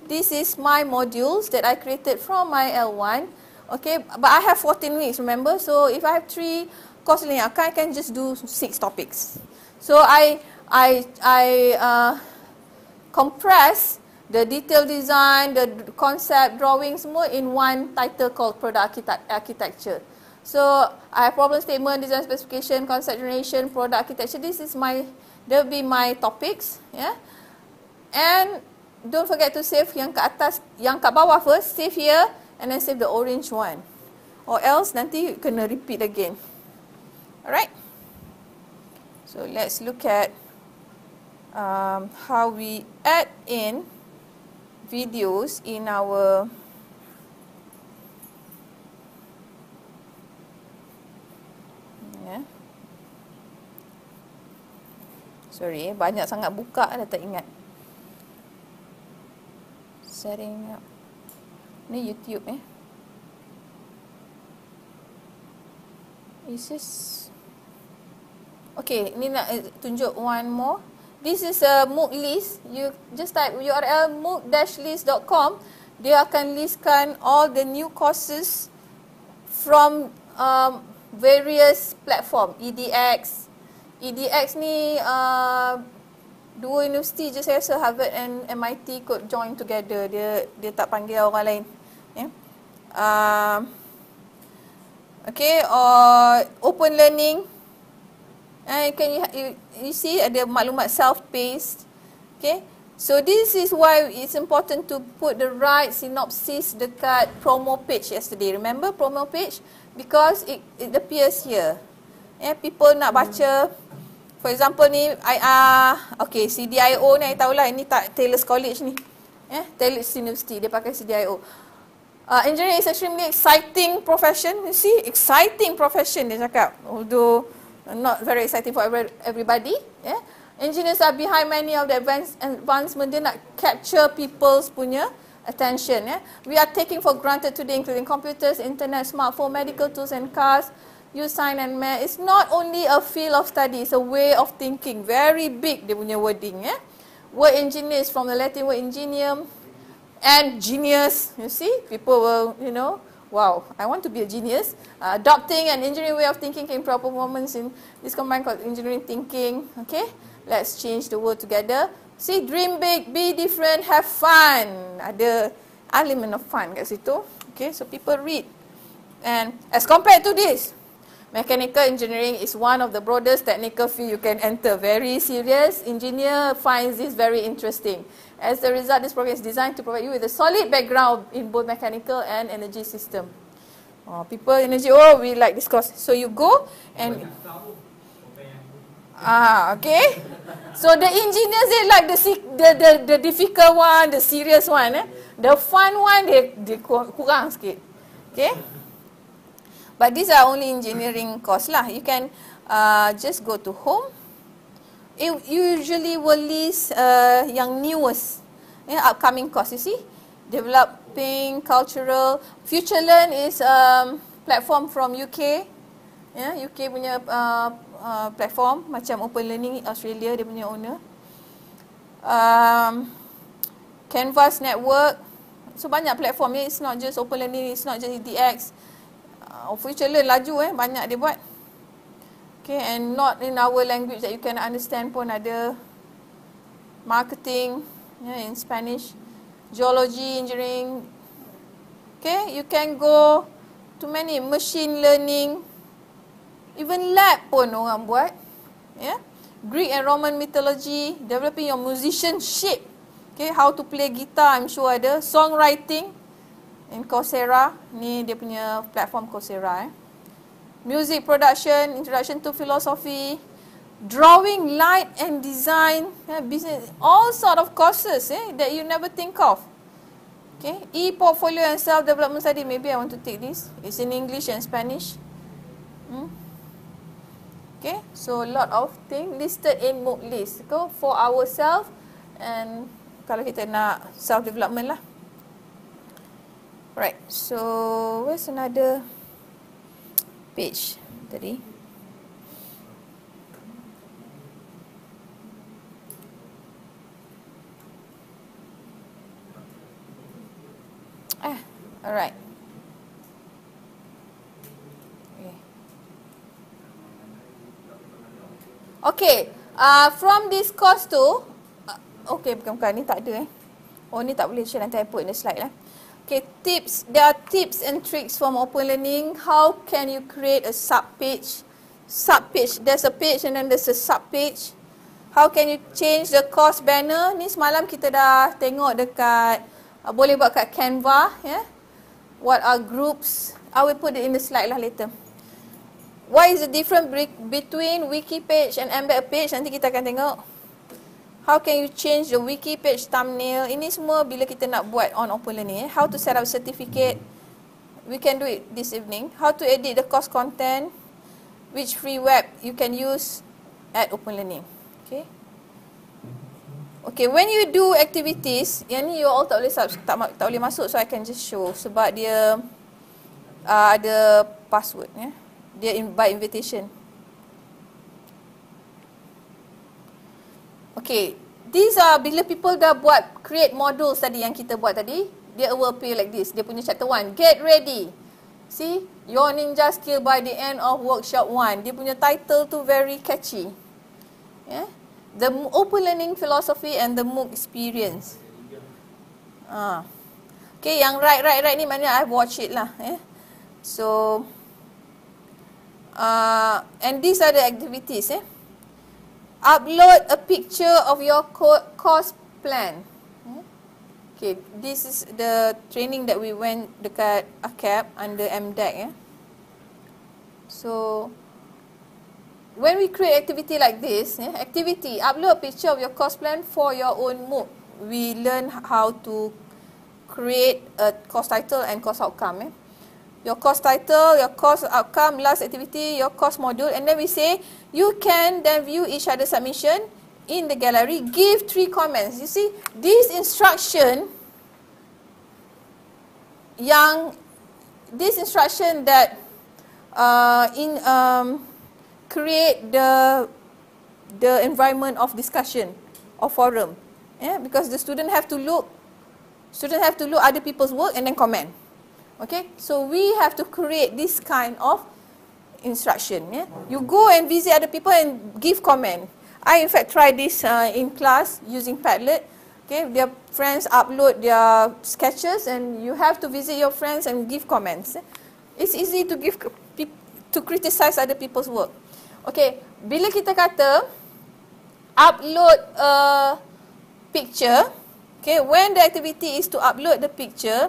this is my modules that I created from my L1. Okay, but I have 14 weeks, remember? So if I have 3 course learning outcomes, I can just do 6 topics. So I compress the detail design, the concept, drawing, semua in one title called product architecture. So I have problem statement, design specification, concept generation, product architecture. This is my, there will be my topics, yeah. And don't forget to save yang kat atas, yang kat bawah first, save here, and then save the orange one. Or else nanti kena repeat again. Alright. So let's look at how we add in videos in our sorry, banyak sangat buka dah tak ingat. Setting up. Ni YouTube Is this okay, ni nak tunjuk one more. This is a MOOC list. You just type URL mooc-list.com. Dia akan listkan all the new courses from various platform. EDX ni dua universiti je saya rasa, Harvard and MIT could join together. Dia tak panggil orang lain. Okay, open learning. You see ada maklumat self-paced. Okay, so this is why it's important to put the right synopsis dekat promo page yesterday. Remember promo page? Because it appears here. People nak baca. For example ni, okay, CDIO ni I tahulah, ini tak Taylor's College ni. Taylor's University, dia pakai CDIO. Engineering is extremely exciting profession. You see, exciting profession dia cakap. Although not very exciting for everybody. Yeah. Engineers are behind many of the advancement. Dia nak capture people's punya attention. Yeah. We are taking for granted today, including computers, internet, smartphone, medical tools and cars. Use science and math. It's not only a field of study, it's a way of thinking. Very big dia punya wording. Yeah. Word engineer is from the Latin word ingenium and genius. You see, people will, you know, wow, I want to be a genius. Adopting an engineering way of thinking came proper moments in this combined called engineering thinking. Okay, let's change the word together. See, dream big, be different, have fun. Ada element of fun kat situ. Okay, so people read. And as compared to this, mechanical engineering is one of the broadest technical field you can enter. Very serious engineer finds this very interesting. As a result, this program is designed to provide you with a solid background in both mechanical and energy system. People energy, we like this course. So you go and okay. So the engineers, they like the difficult one, the serious one. The fun one, they kurang sikit. Okay. But these are only engineering course lah. You can just go to home. It usually will list yang newest, upcoming course. You see, developing cultural. FutureLearn is platform from UK. UK punya platform macam Open Learning Australia, dia punya owner. Canvas Network. So banyak platform ni. It's not just Open Learning, it's not just EDX. FutureLearn laju banyak dia buat. Okay, and not in our language that you can understand pun ada. Marketing, in Spanish. Geology, engineering. Okay, you can go to many. Machine learning. Even lab pun orang buat. Greek and Roman mythology. Developing your musicianship. Okay, how to play guitar, I'm sure ada. Songwriting. In Coursera. Ni dia punya platform Coursera. Music production, introduction to philosophy, drawing, light and design, business, all sort of courses that you never think of. Okay, e-portfolio and self-development study. Maybe I want to take this. It's in English and Spanish. Okay, so a lot of things listed in MOOC list. Go for ourselves, and kalau kita nak self-development lah. Right, so where's another page tadi? Alright. Okay. From this course tu, okay, bukan ni tak ada Oh, ni tak boleh share, nanti I put in the slide lah. Okay, tips. There are tips and tricks from Open Learning. How can you create a sub-page? Sub-page. There's a page and then there's a sub-page. How can you change the course banner? Ni semalam kita dah tengok dekat, boleh buat kat Canva. What are groups? I will put it in the slide lah later. What is the difference between wiki page and embed page? Nanti kita akan tengok. How can you change the wiki page thumbnail? Ini semua bila kita nak buat on Open Learning. How to set up certificate. We can do it this evening. How to edit the course content. Which free web you can use at Open Learning. Okay. Okay, when you do activities, yang ni you all tak boleh masuk, so I can just show. Sebab dia ada password. Dia by invitation. Okay, these are bila people dah buat create modules tadi yang kita buat tadi, dia will appear like this. Dia punya chapter 1, get ready. See, your ninja skill by the end of workshop 1. Dia punya title tu very catchy. The Open Learning philosophy and the MOOC experience. Okay, yang right ni mana I watch it lah. So, and these are the activities. Upload a picture of your course plan. Okay, this is the training that we went dekat ACAP under MDEC. So, when we create activity like this, upload a picture of your course plan for your own MOOC. We learn how to create a course title and course outcome. Your course title, your course outcome, last activity, your course module, and then we say you can then view each other's submission in the gallery, give 3 comments. You see, this instruction that create the environment of discussion or forum, because the student have to look other people's work and then comment. Okay, so we have to create this kind of instruction. You go and visit other people and give comment. I in fact tried this in class using Padlet. Okay, their friends upload their sketches and you have to visit your friends and give comments. It's easy to criticize other people's work. Okay, bila kita kata upload a picture, okay, when the activity is to upload the picture,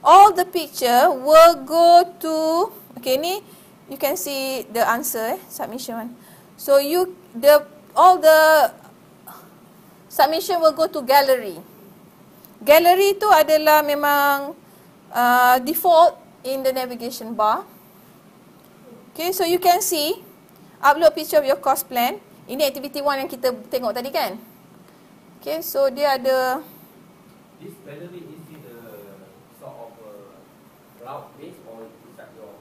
all the picture will go to, okay, ni you can see the answer, submission one. So all the submission will go to gallery. Gallery tu adalah memang default in the navigation bar. Okay, so you can see upload picture of your course plan. Ini activity 1 yang kita tengok tadi kan. Okay, so dia ada this gallery is in the sort of cloud based or is that your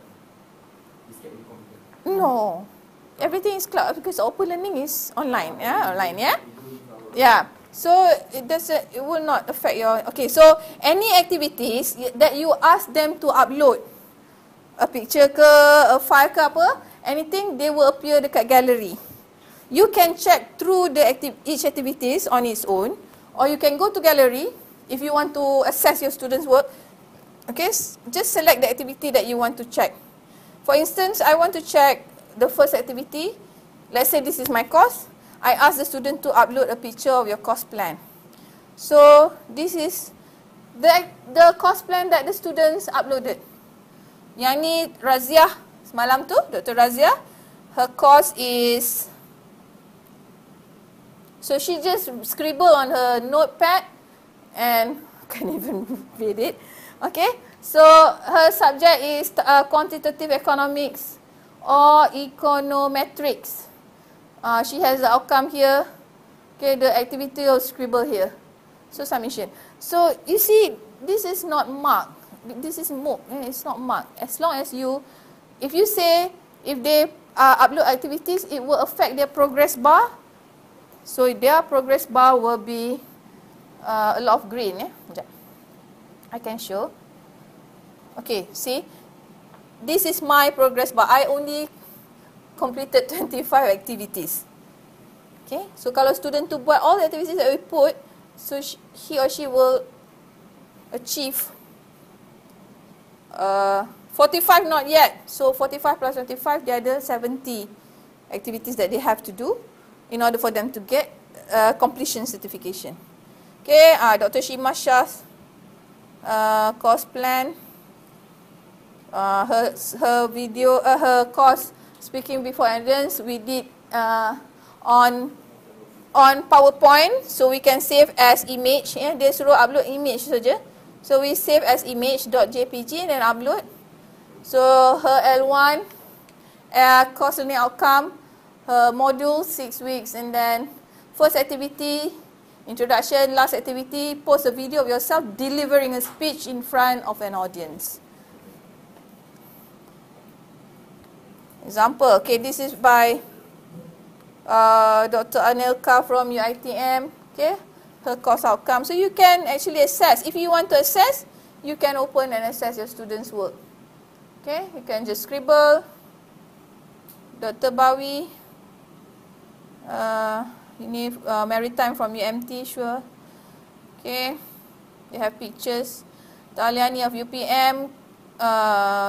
escape the computer? No, everything is cloud because open learning is online, yeah. So it will not affect your. Okay, so any activities that you ask them to upload, a picture ke, a file ke apa, anything, they will appear dekat gallery. You can check through each activities on its own, or you can go to gallery if you want to assess your students' work. Okay, just select the activity that you want to check. For instance, I want to check the first activity. Let's say this is my course. I ask the student to upload a picture of your course plan. So this is the course plan that the students uploaded. Yang ni Raziah semalam tu, Dr. Raziah. Her course is, so she just scribble on her notepad and can't even read it. Okay, so her subject is quantitative economics or econometrics. She has the outcome here. Okay, the activity will scribble here. So submission. So you see, this is not marked. This is MOOC. It's not marked. As long as if you say if they upload activities, it will affect their progress bar. So their progress bar will be a lot of green. I can show. Okay, see, this is my progress bar. I only completed 25 activities. Okay, so kalau student tu buat all the activities that we put, so he or she will achieve 45 not yet. So 45 plus 25, they ada 70 activities that they have to do in order for them to get completion certification. Okay, Dr. Shima Shah's course plan, her video, her course speaking before audience, we did on PowerPoint, so we can save as image. Dia suruh upload image saja. So we save as image.jpg and then upload. So her L1 course learning outcome, her module 6 weeks, and then first activity, introduction, last activity, post a video of yourself delivering a speech in front of an audience. Example, okay, this is by Dr. Anelka from UITM, okay, her course outcome. So you can actually assess. If you want to assess, you can open and assess your students' work. Okay, you can just scribble. Dr. Bawi, ini maritime from UMT, sure. Okay, you have pictures. Taliani of UPM,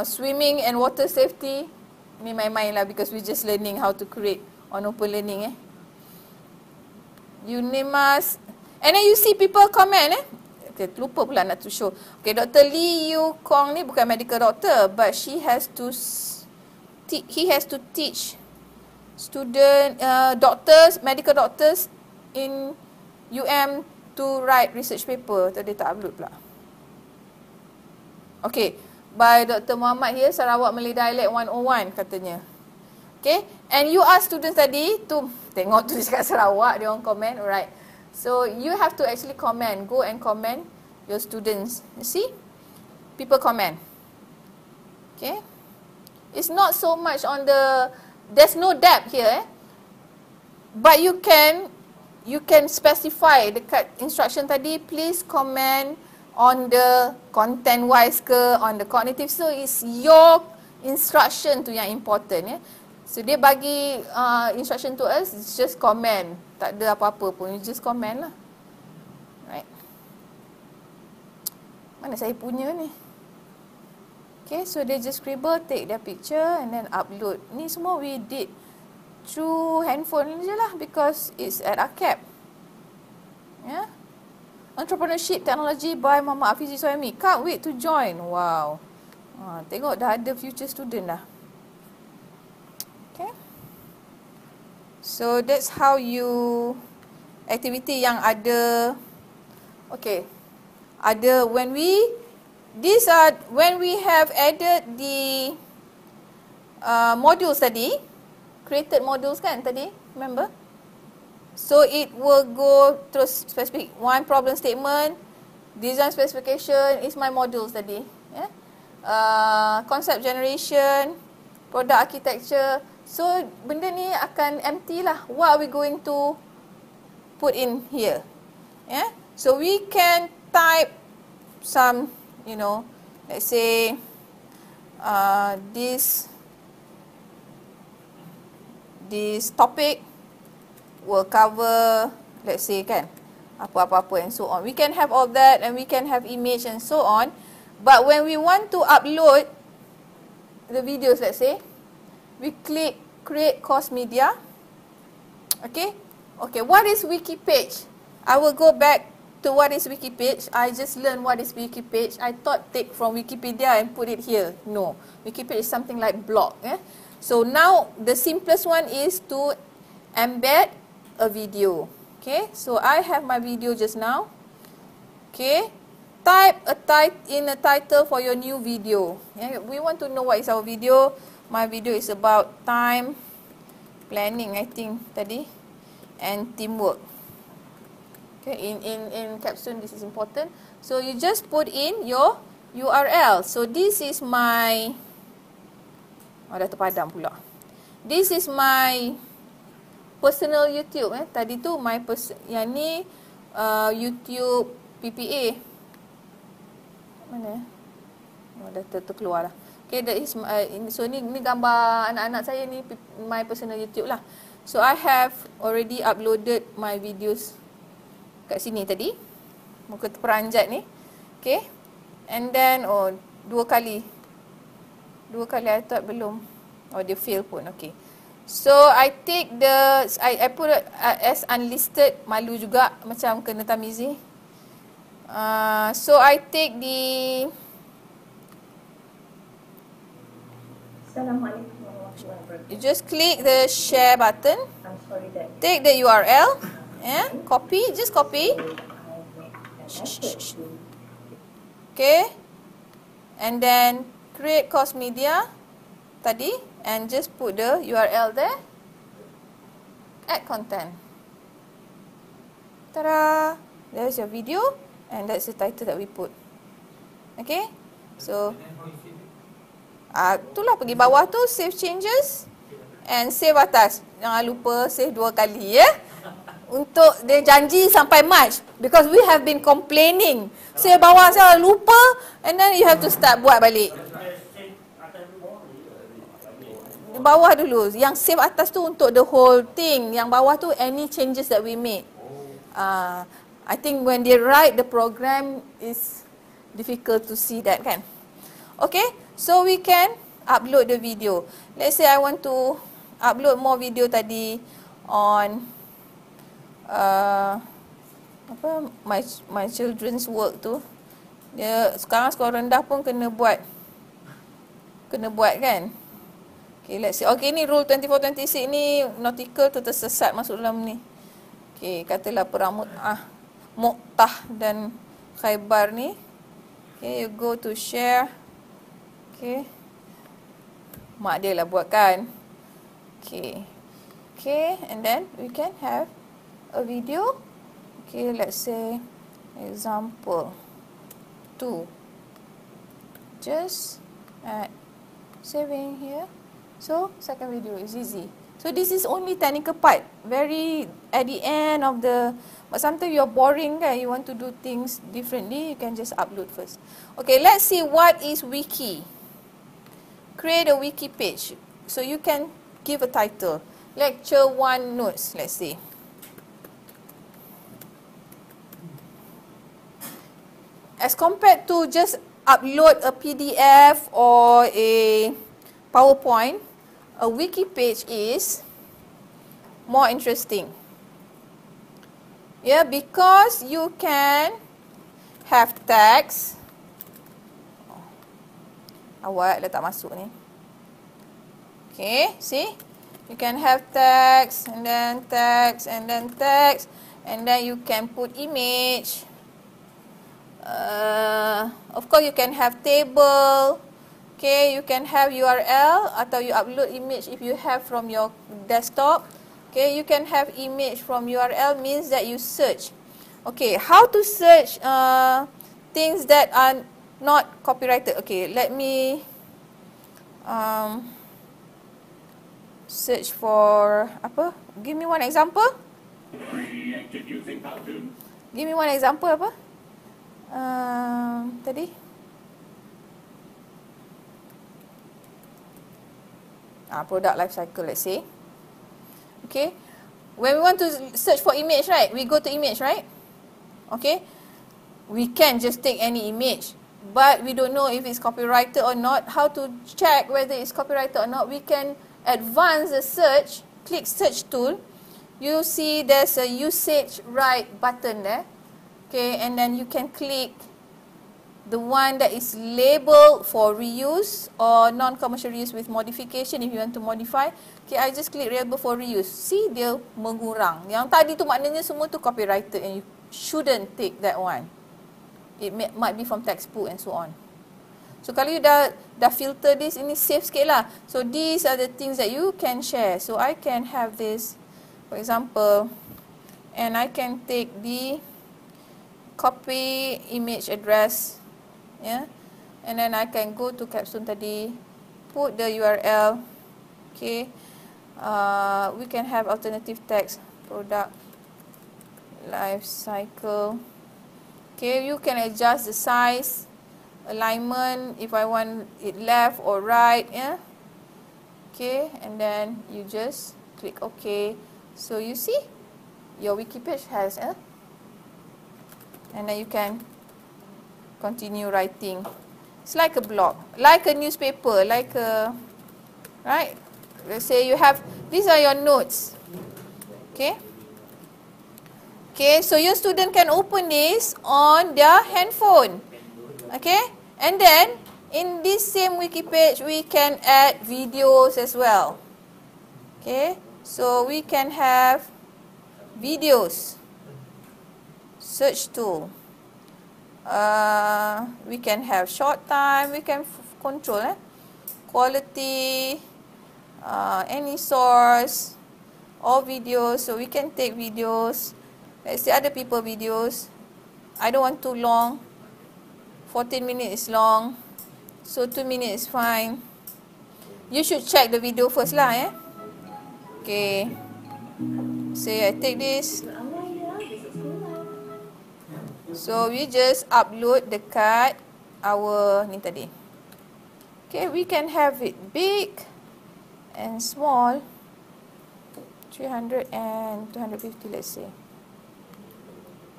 swimming and water safety. Ini main-main lah because we just learning how to create on open learning. Unimas, and then you see people comment. Okay, lupa pula nak to show. Okay, Dr. Lee Yu Kong ni bukan medical doctor, but he has to teach student, doctors, medical doctors in UM to write research paper. Tadi tak upload pula. Okay, by Dr. Muhammad here, Sarawak Malay Dialect 101 katanya. Okay, and you ask students tadi to tengok tu cakap Sarawak, dia orang comment, alright. So you have to actually comment, go and comment your students. You see, people comment. Okay, it's not so much on the, there's no depth here, but you can specify dekat instruction tadi, please comment on the content wise ke, on the cognitive. So it's your instruction tu yang important, So dia bagi instruction to us, it's just comment. Tak ada apa-apa pun, you just comment lah. Right. Mana saya punya ni? Okay, so they just scribble, take their picture and then upload. Ni semua we did through handphone je lah because it's at ACAP. Yeah. Entrepreneurship Technology by Muhammad Afizi Soemi. Can't wait to join. Wow. Tengok dah ada future student dah. Okay. So that's how you activity yang ada. Okay. Ada when we have added the modules tadi, created modules kan tadi, remember? So it will go terus specific. One problem statement, design specification is my modules tadi. Concept generation, product architecture. So benda ni akan empty lah. What are we going to put in here? So we can type some, let's say this topic will cover, let's say kan, apa-apa and so on. We can have all that and we can have image and so on. But when we want to upload the videos, let's say, we click create course media. Okay, what is wiki page? I will go back to what is wiki page. I just learned what is wiki page. I thought take from Wikipedia and put it here. No, wiki page is something like blog. So now the simplest one is to embed a video. Okay, so I have my video just now. Okay, type in a title for your new video. We want to know what is our video. My video is about time planning, I think tadi, and teamwork. Okay, in caption this is important. So you just put in your URL. So this is my, dah terpadam pula. This is my personal YouTube. Tadi tu yang ni YouTube PPA. Mana? Dah terkeluar lah. Okay, that is so ni gambar anak-anak saya ni, my personal YouTube lah. So I have already uploaded my videos kat sini tadi. Muka terperanjat ni. Okay. And then dua kali I thought belum. Dia fail pun. Okay. So I take I put as unlisted, malu juga macam kena tamizi. So I take the Assalamualaikum warahmatullahi wabarakatuh. You just click the share button. Take the URL. Copy, just copy. Okay. And then create course media tadi and just put the URL there. Add content. Ta-da! There's your video and that's the title that we put. Okay? So itulah pergi bawah tu, save changes and save atas. Jangan lupa save 2 kali untuk dia janji sampai March because we have been complaining. Save bawah saya lupa and then you have to start buat balik. Bawah dulu. Yang save atas tu untuk the whole thing. Yang bawah tu any changes that we made. I think when they write the program is difficult to see that kan. Okay, so we can upload the video. Let's say I want to upload more video tadi on my children's work tu. Dia sekarang sekolah rendah pun kena buat kan. Okay, let's see. Okay, ni rule 24-26 ni nautical tu tersesat masuk dalam ni. Okay, katalah Mu'tah dan Khaybar ni. Okay, you go to share. Okay. Mak dia lah buat kan. Okay. Okay, and then we can have a video. Okay, let's say example 2. Just add saving here. So second video is easy. So this is only technical part. Very at the end of the, but sometimes you're boring kan, you want to do things differently, you can just upload first. Okay, let's see what is wiki. Create a wiki page. So you can give a title. Lecture 1 notes, let's say. As compared to just upload a PDF or a PowerPoint, a wiki page is more interesting. Yeah, because you can have text. Awak letak masuk ni. Okay, see? You can have text and then text and then text, and then you can put image. Of course, you can have table. Okay, you can have URL atau you upload image if you have from your desktop. Okay, you can have image from URL means that you search. Okay, how to search things that are not copyrighted. Okay, let me search for apa? Give me one example. Give me one example apa? Tadi. Product life cycle, let's say. Okay. When we want to search for image, right? We go to image, right? Okay. We can just take any image, but we don't know if it's copyrighted or not. How to check whether it's copyrighted or not? We can advance the search. Click search tool. You see there's a usage right button there. Okay, and then you can click the one that is labeled for reuse or non-commercial reuse with modification if you want to modify. Okay, I just click label for reuse. See, dia mengurang. Yang tadi tu maknanya semua tu copyrighted and you shouldn't take that one. It might be from textbook and so on. So kalau you dah filter this, ini safe sikit lah. So these are the things that you can share. So I can have this, for example, and I can take the copy image address. Yeah, and then I can go to capstone tadi, put the URL. Okay, we can have alternative text, product life cycle. Okay, you can adjust the size, alignment if I want it left or right. Yeah. Okay, and then you just click OK. So you see, your wiki page has and then you can continue writing. It's like a blog, like a newspaper, like a, right? Let's say you have, these are your notes. Okay. Okay, so your student can open this on their handphone. Okay, and then in this same wiki page, we can add videos as well. Okay, so we can have videos. Search tool. We can have short time, we can control quality, any source, all videos. So we can take videos. Let's say other people videos. I don't want too long. 14 minutes is long. So 2 minutes is fine. You should check the video first lah. Okay. Say I take this. So we just upload dekat our ni tadi. Okay, we can have it big and small. 300 and 250, let's say.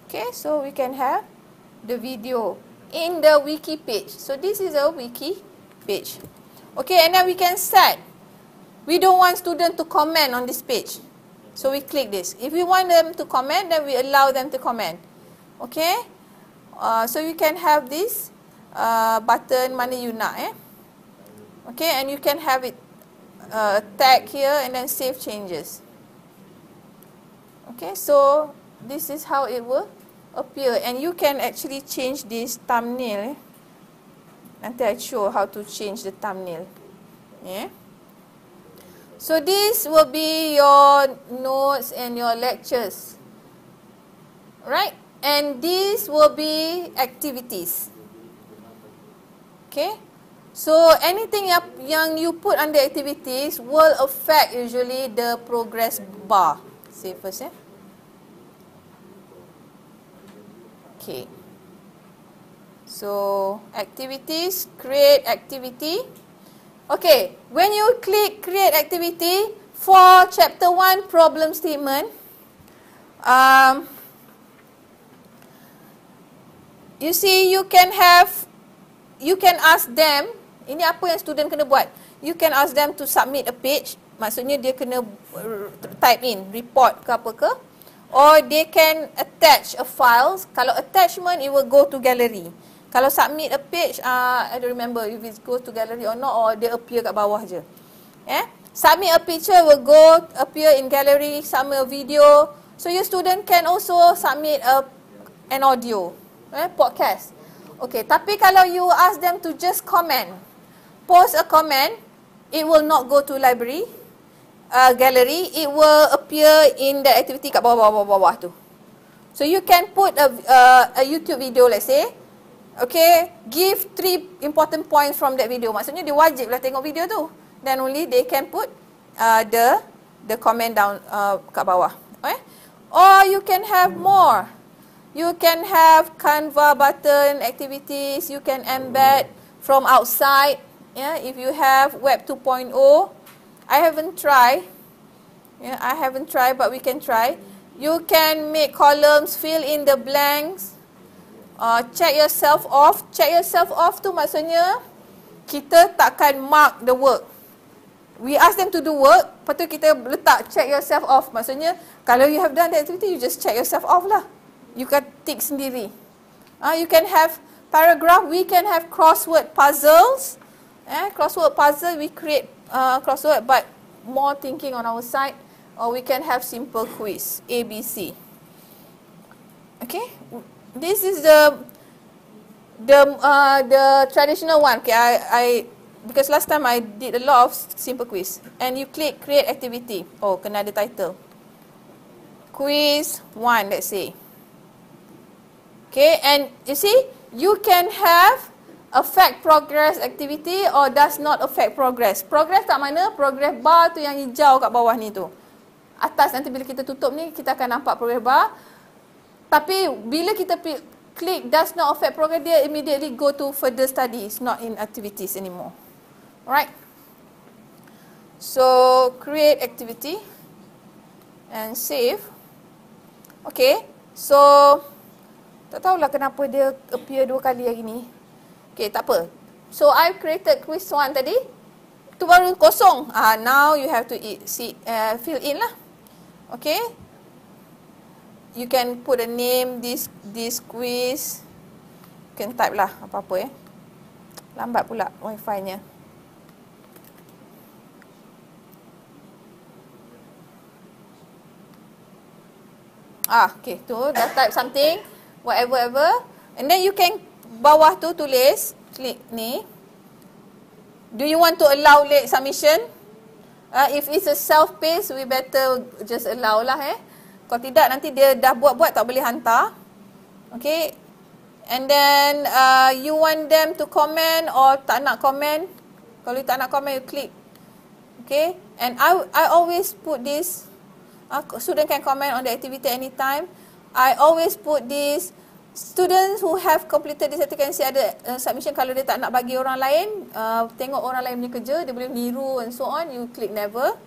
Okay, so we can have the video in the wiki page. So this is a wiki page. Okay, and then we can set. We don't want students to comment on this page. So we click this. If we want them to comment, then we allow them to comment. Okay, so you can have this button mana you nak Okay, and you can have it tag here and then save changes. Okay, so this is how it will appear, and you can actually change this thumbnail Nanti I show how to change the thumbnail. Yeah. So this will be your notes and your lectures. Right? And these will be activities. Okay? So anything yang you put under activities will affect usually the progress bar. Say first, yeah. Okay. So activities, create activity. Okay, when you click create activity for chapter 1 problem statement, you see you can ask them, ini apa yang student kena buat. You can ask them to submit a page, maksudnya dia kena type in report ke apa ke, or they can attach a file. Kalau attachment, it will go to gallery. Kalau submit a page, I don't remember if it goes to gallery or not, or dia appear kat bawah je. Submit a picture will appear in gallery, submit a video. So your student can also submit an audio, podcast. Okay, tapi kalau you ask them to just comment, post a comment, it will not go to library, gallery. It will appear in the activity kat bawah tu. So you can put a YouTube video, let's say. Okay, give 3 important points from that video. Maksudnya dia wajib lah tengok video tu. Then only they can put the comment down kat bawah. Okay? Or you can have more. You can have Canva button activities. You can embed from outside. Yeah, if you have Web 2.0. I haven't tried. Yeah, I haven't tried, but we can try. You can make columns, fill in the blanks. Check yourself off. Check yourself off tu maksudnya kita takkan mark the work. We ask them to do work, lepas tu kita letak check yourself off. Maksudnya kalau you have done the activity, you just check yourself off lah. You can tick sendiri. You can have paragraph. We can have crossword puzzles. Crossword puzzle, we create crossword, but more thinking on our side. Or we can have simple quiz, A, B, C. Okay, this is the traditional one. Okay, I because last time I did a lot of simple quiz. And you click create activity. Oh, kena ada title. Quiz 1, let's say. Okay, and you see, you can have affect progress activity or does not affect progress. Progress tak mana? Progress bar tu yang hijau kat bawah ni tu. Atas nanti bila kita tutup ni, kita akan nampak progress bar. Tapi bila kita klik does not affect progress, dia immediately go to further studies, not in activities anymore. Alright. So, create activity and save. Okay, so tak tahulah kenapa dia appear 2 kali hari ni. Okay, tak apa. So, I've created quiz 1 tadi. Tu baru kosong. Now you have to fill in lah. Okay. You can put a name, this quiz. You can type lah apa-apa Lambat pula wifi-nya. Okay, tu dah type something, whatever. And then you can bawah tu tulis, klik ni. Do you want to allow late submission? If it's a self-paced, we better just allow lah Kalau tidak, nanti dia dah buat-buat tak boleh hantar. Okay. And then you want them to comment or tak nak comment. Kalau you tak nak comment, you click. Okay. And I always put this. Student can comment on the activity anytime. I always put this. Students who have completed this activity ada submission. Kalau dia tak nak bagi orang lain, tengok orang lain punya kerja, dia boleh niru and so on. You click never.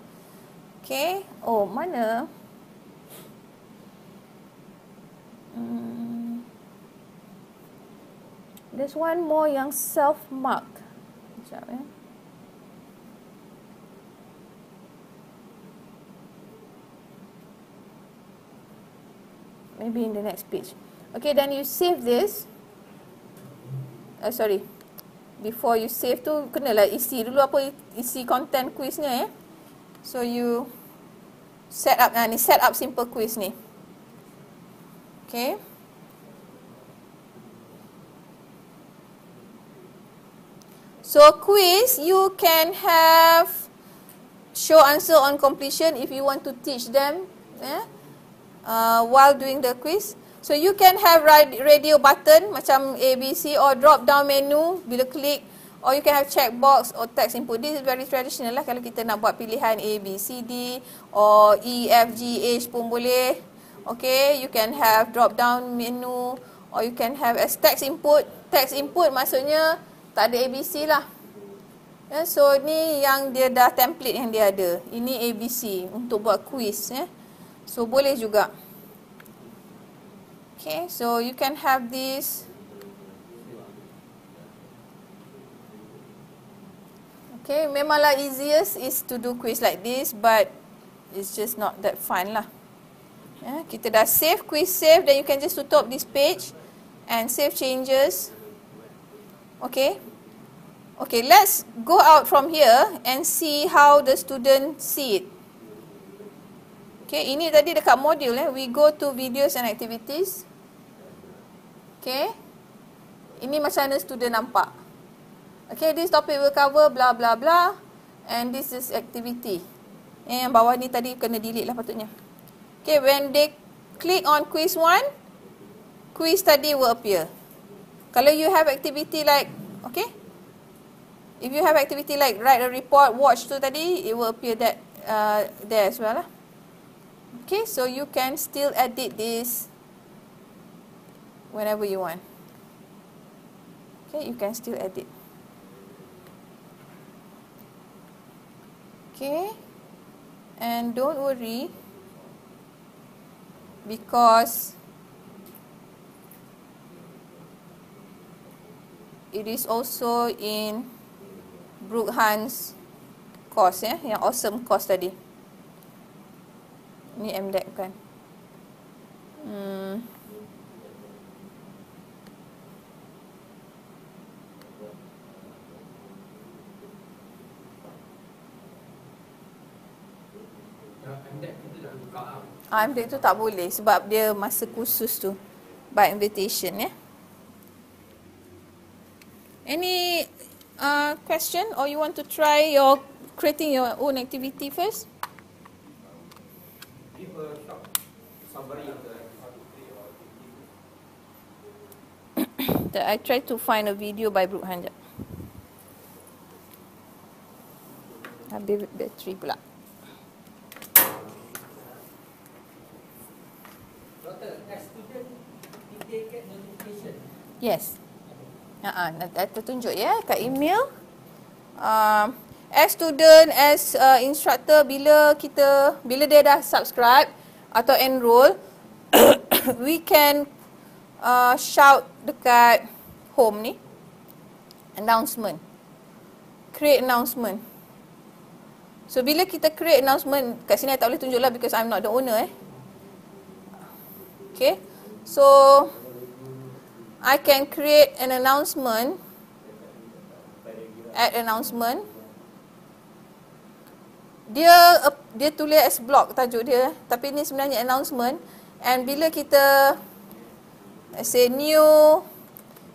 Okay. Oh, mana? There's one more yang self-mark. Sekejap Maybe in the next page. Okay, then you save this. Sorry. Before you save tu, kenalah isi dulu apa isi content quiznya So you set up, ni set up simple quiz ni. Okay. So quiz, you can have show answer on completion if you want to teach them while doing the quiz. So you can have radio button macam ABC or drop down menu bila klik, or you can have checkbox or text input. This is very traditional lah kalau kita nak buat pilihan A, B, C, D or E, F, G, H pun boleh. Okay, you can have drop down menu or you can have as text input. Text input maksudnya tak ada ABC lah. So ni yang dia dah template yang dia ada. Ini ABC untuk buat quiz. So boleh juga. Okay, so you can have this. Okay, memanglah easiest is to do quiz like this, but it's just not that fun lah. Kita dah save, quiz save, then you can just tutup this page and save changes. Okay. Okay, let's go out from here and see how the student see it. Okay, ini tadi dekat modul we go to videos and activities. Okay. Ini macam mana student nampak. Okay, this topic will cover blah blah blah and this is activity. Yang bawah ni tadi kena delete lah patutnya. Okay, when they click on quiz 1, quiz tadi will appear. Kalau you have activity like, okay, if you have activity like write a report, watch tu tadi, it will appear that there as well lah. Okay, so you can still edit this whenever you want. Okay, you can still edit. Okay, and don't worry because it is also in Brooke-Hans course yang awesome course tadi. Ni MDEC kan. MDEC tu tak boleh sebab dia masa kursus tu by invitation Any question or you want to try your creating your own activity first? Give a short summary of the I try to find a video by Brooke-Hans. Habis bateri pula. Doctor, as student, did they get notification? Yes. Tertunjuk kat email. As student, as instructor, bila dia dah subscribe atau enroll, we can shout dekat home ni, announcement, create announcement. So bila kita create announcement, kat sini I tak boleh tunjuk lah because I'm not the owner Okay, so I can create an announcement, add announcement. Dia tulis as blog tajuk dia, tapi ni sebenarnya announcement. And bila kita say new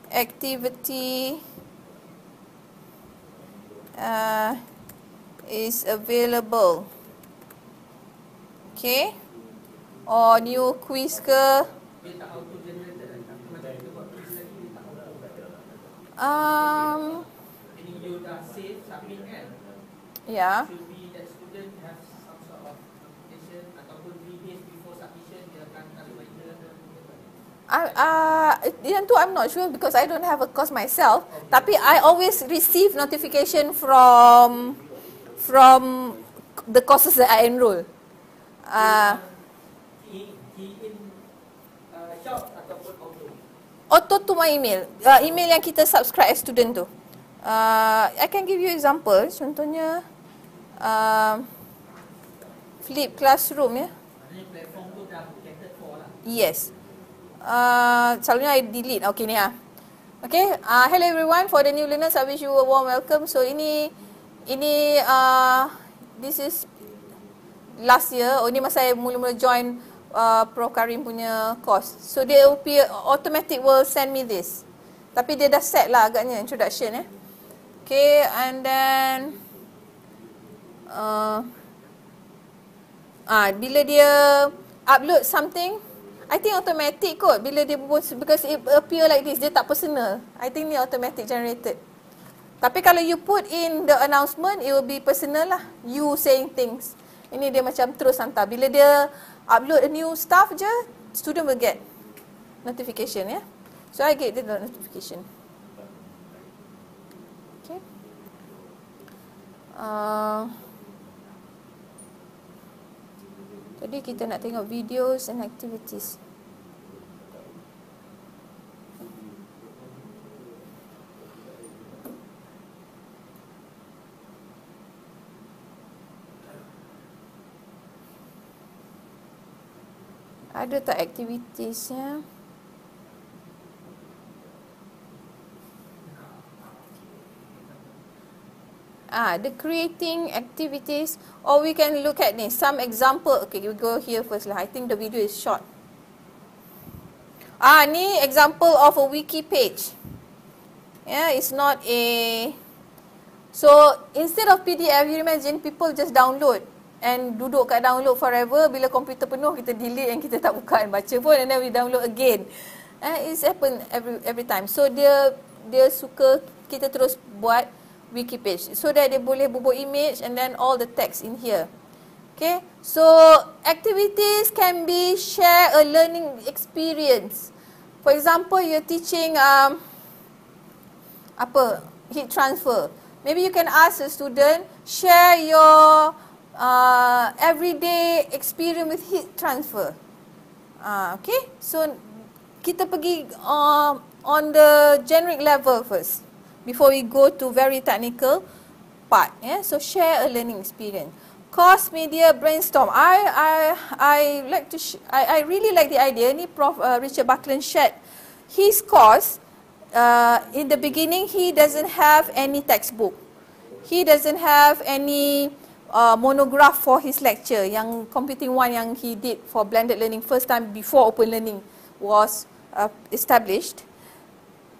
activity is available, okay, or new quiz ke, you dah save, submit kan? yeah. Should be that student have some sort of notification ataupun 3 days before submission dia akan tarik Yang tu I'm not sure because I don't have a course myself. Okay. Tapi I always receive notification from the courses that I enroll. Shout ataupun auto? Auto to my email. Email yang kita subscribe as student tu. I can give you example. Contohnya Flip Classroom Maksudnya platform tu dah catered for lah. Yes. Selalunya I delete. Okay ni Okay. Hello everyone. For the new learners, I wish you a warm welcome. So ini this is last year. Ini masa saya mula-mula join Prof Karim punya course. So dia automatic will send me this. Tapi dia dah set lah agaknya introduction Okay, and then bila dia upload something, I think automatic kot bila dia post, because it appear like this, dia tak personal. I think ni automatic generated. Tapi kalau you put in the announcement, it will be personal lah. You saying things. Ini dia macam terus hantar. Bila dia upload a new stuff je, student will get notification, ya. So I get the notification. Okay. Jadi kita nak tengok videos and activities. Ada tak activities-nya? The creating activities, or we can look at ni, some example. Okay, we go here first lah. I think the video is short. Ni example of a wiki page. Yeah, it's not a... So, instead of PDF, you imagine people just download and duduk kat download forever. Bila komputer penuh, kita delete and kita tak buka and baca pun, and then we download again. It's happen every time. So, dia suka kita terus buat wiki page so that dia boleh bubur image and then all the text in here. Okay, so activities can be share a learning experience. For example, you're teaching heat transfer. Maybe you can ask a student, share your everyday experience with heat transfer. Okay, so kita pergi on the generic level first before we go to very technical part. Yeah, so share a learning experience. Course media brainstorm. I like to I really like the idea. Ni Prof Richard Buckland shared his course. In the beginning, he doesn't have any textbook. He doesn't have any monograph for his lecture. Yang computing one yang he did for blended learning first time before open learning was established.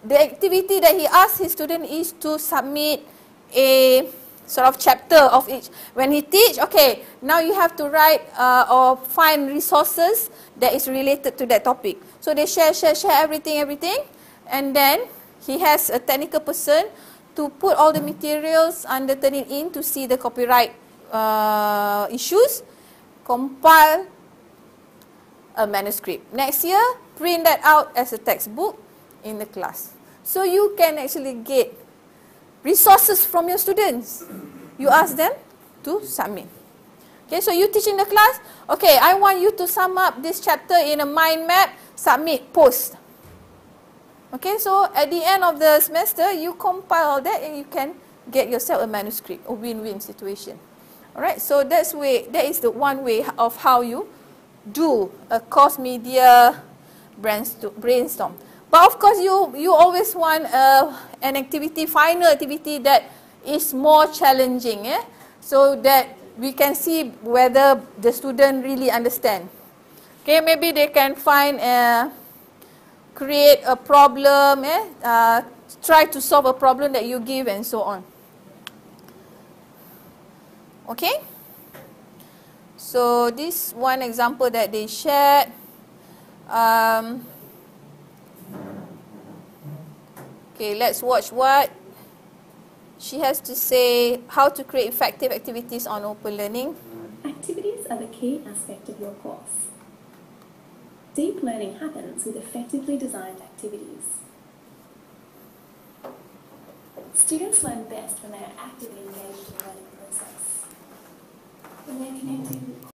The activity that he asked his student is to submit a sort of chapter of each. When he teach, okay, now you have to write or find resources that is related to that topic. So they share everything, and then he has a technical person to put all the materials under turn it in to see the copyright issues, compile a manuscript. Next year, print that out as a textbook in the class. So you can actually get resources from your students. You ask them to submit. Okay, so you teach in the class. Okay, I want you to sum up this chapter in a mind map, submit, post. Okay, so at the end of the semester, you compile all that and you can get yourself a manuscript, a win-win situation. Alright, so that is the one way of how you do a course media brainstorm. But of course, you always want an activity, final activity that is more challenging, so that we can see whether the student really understand. Okay, maybe they can find create a problem, try to solve a problem that you give and so on. Okay, so this one example that they shared. Okay, let's watch what she has to say, how to create effective activities on open learning. Activities are the key aspect of your course. Deep learning happens with effectively designed activities. Students learn best when they are actively engaged in the learning process. When they're connected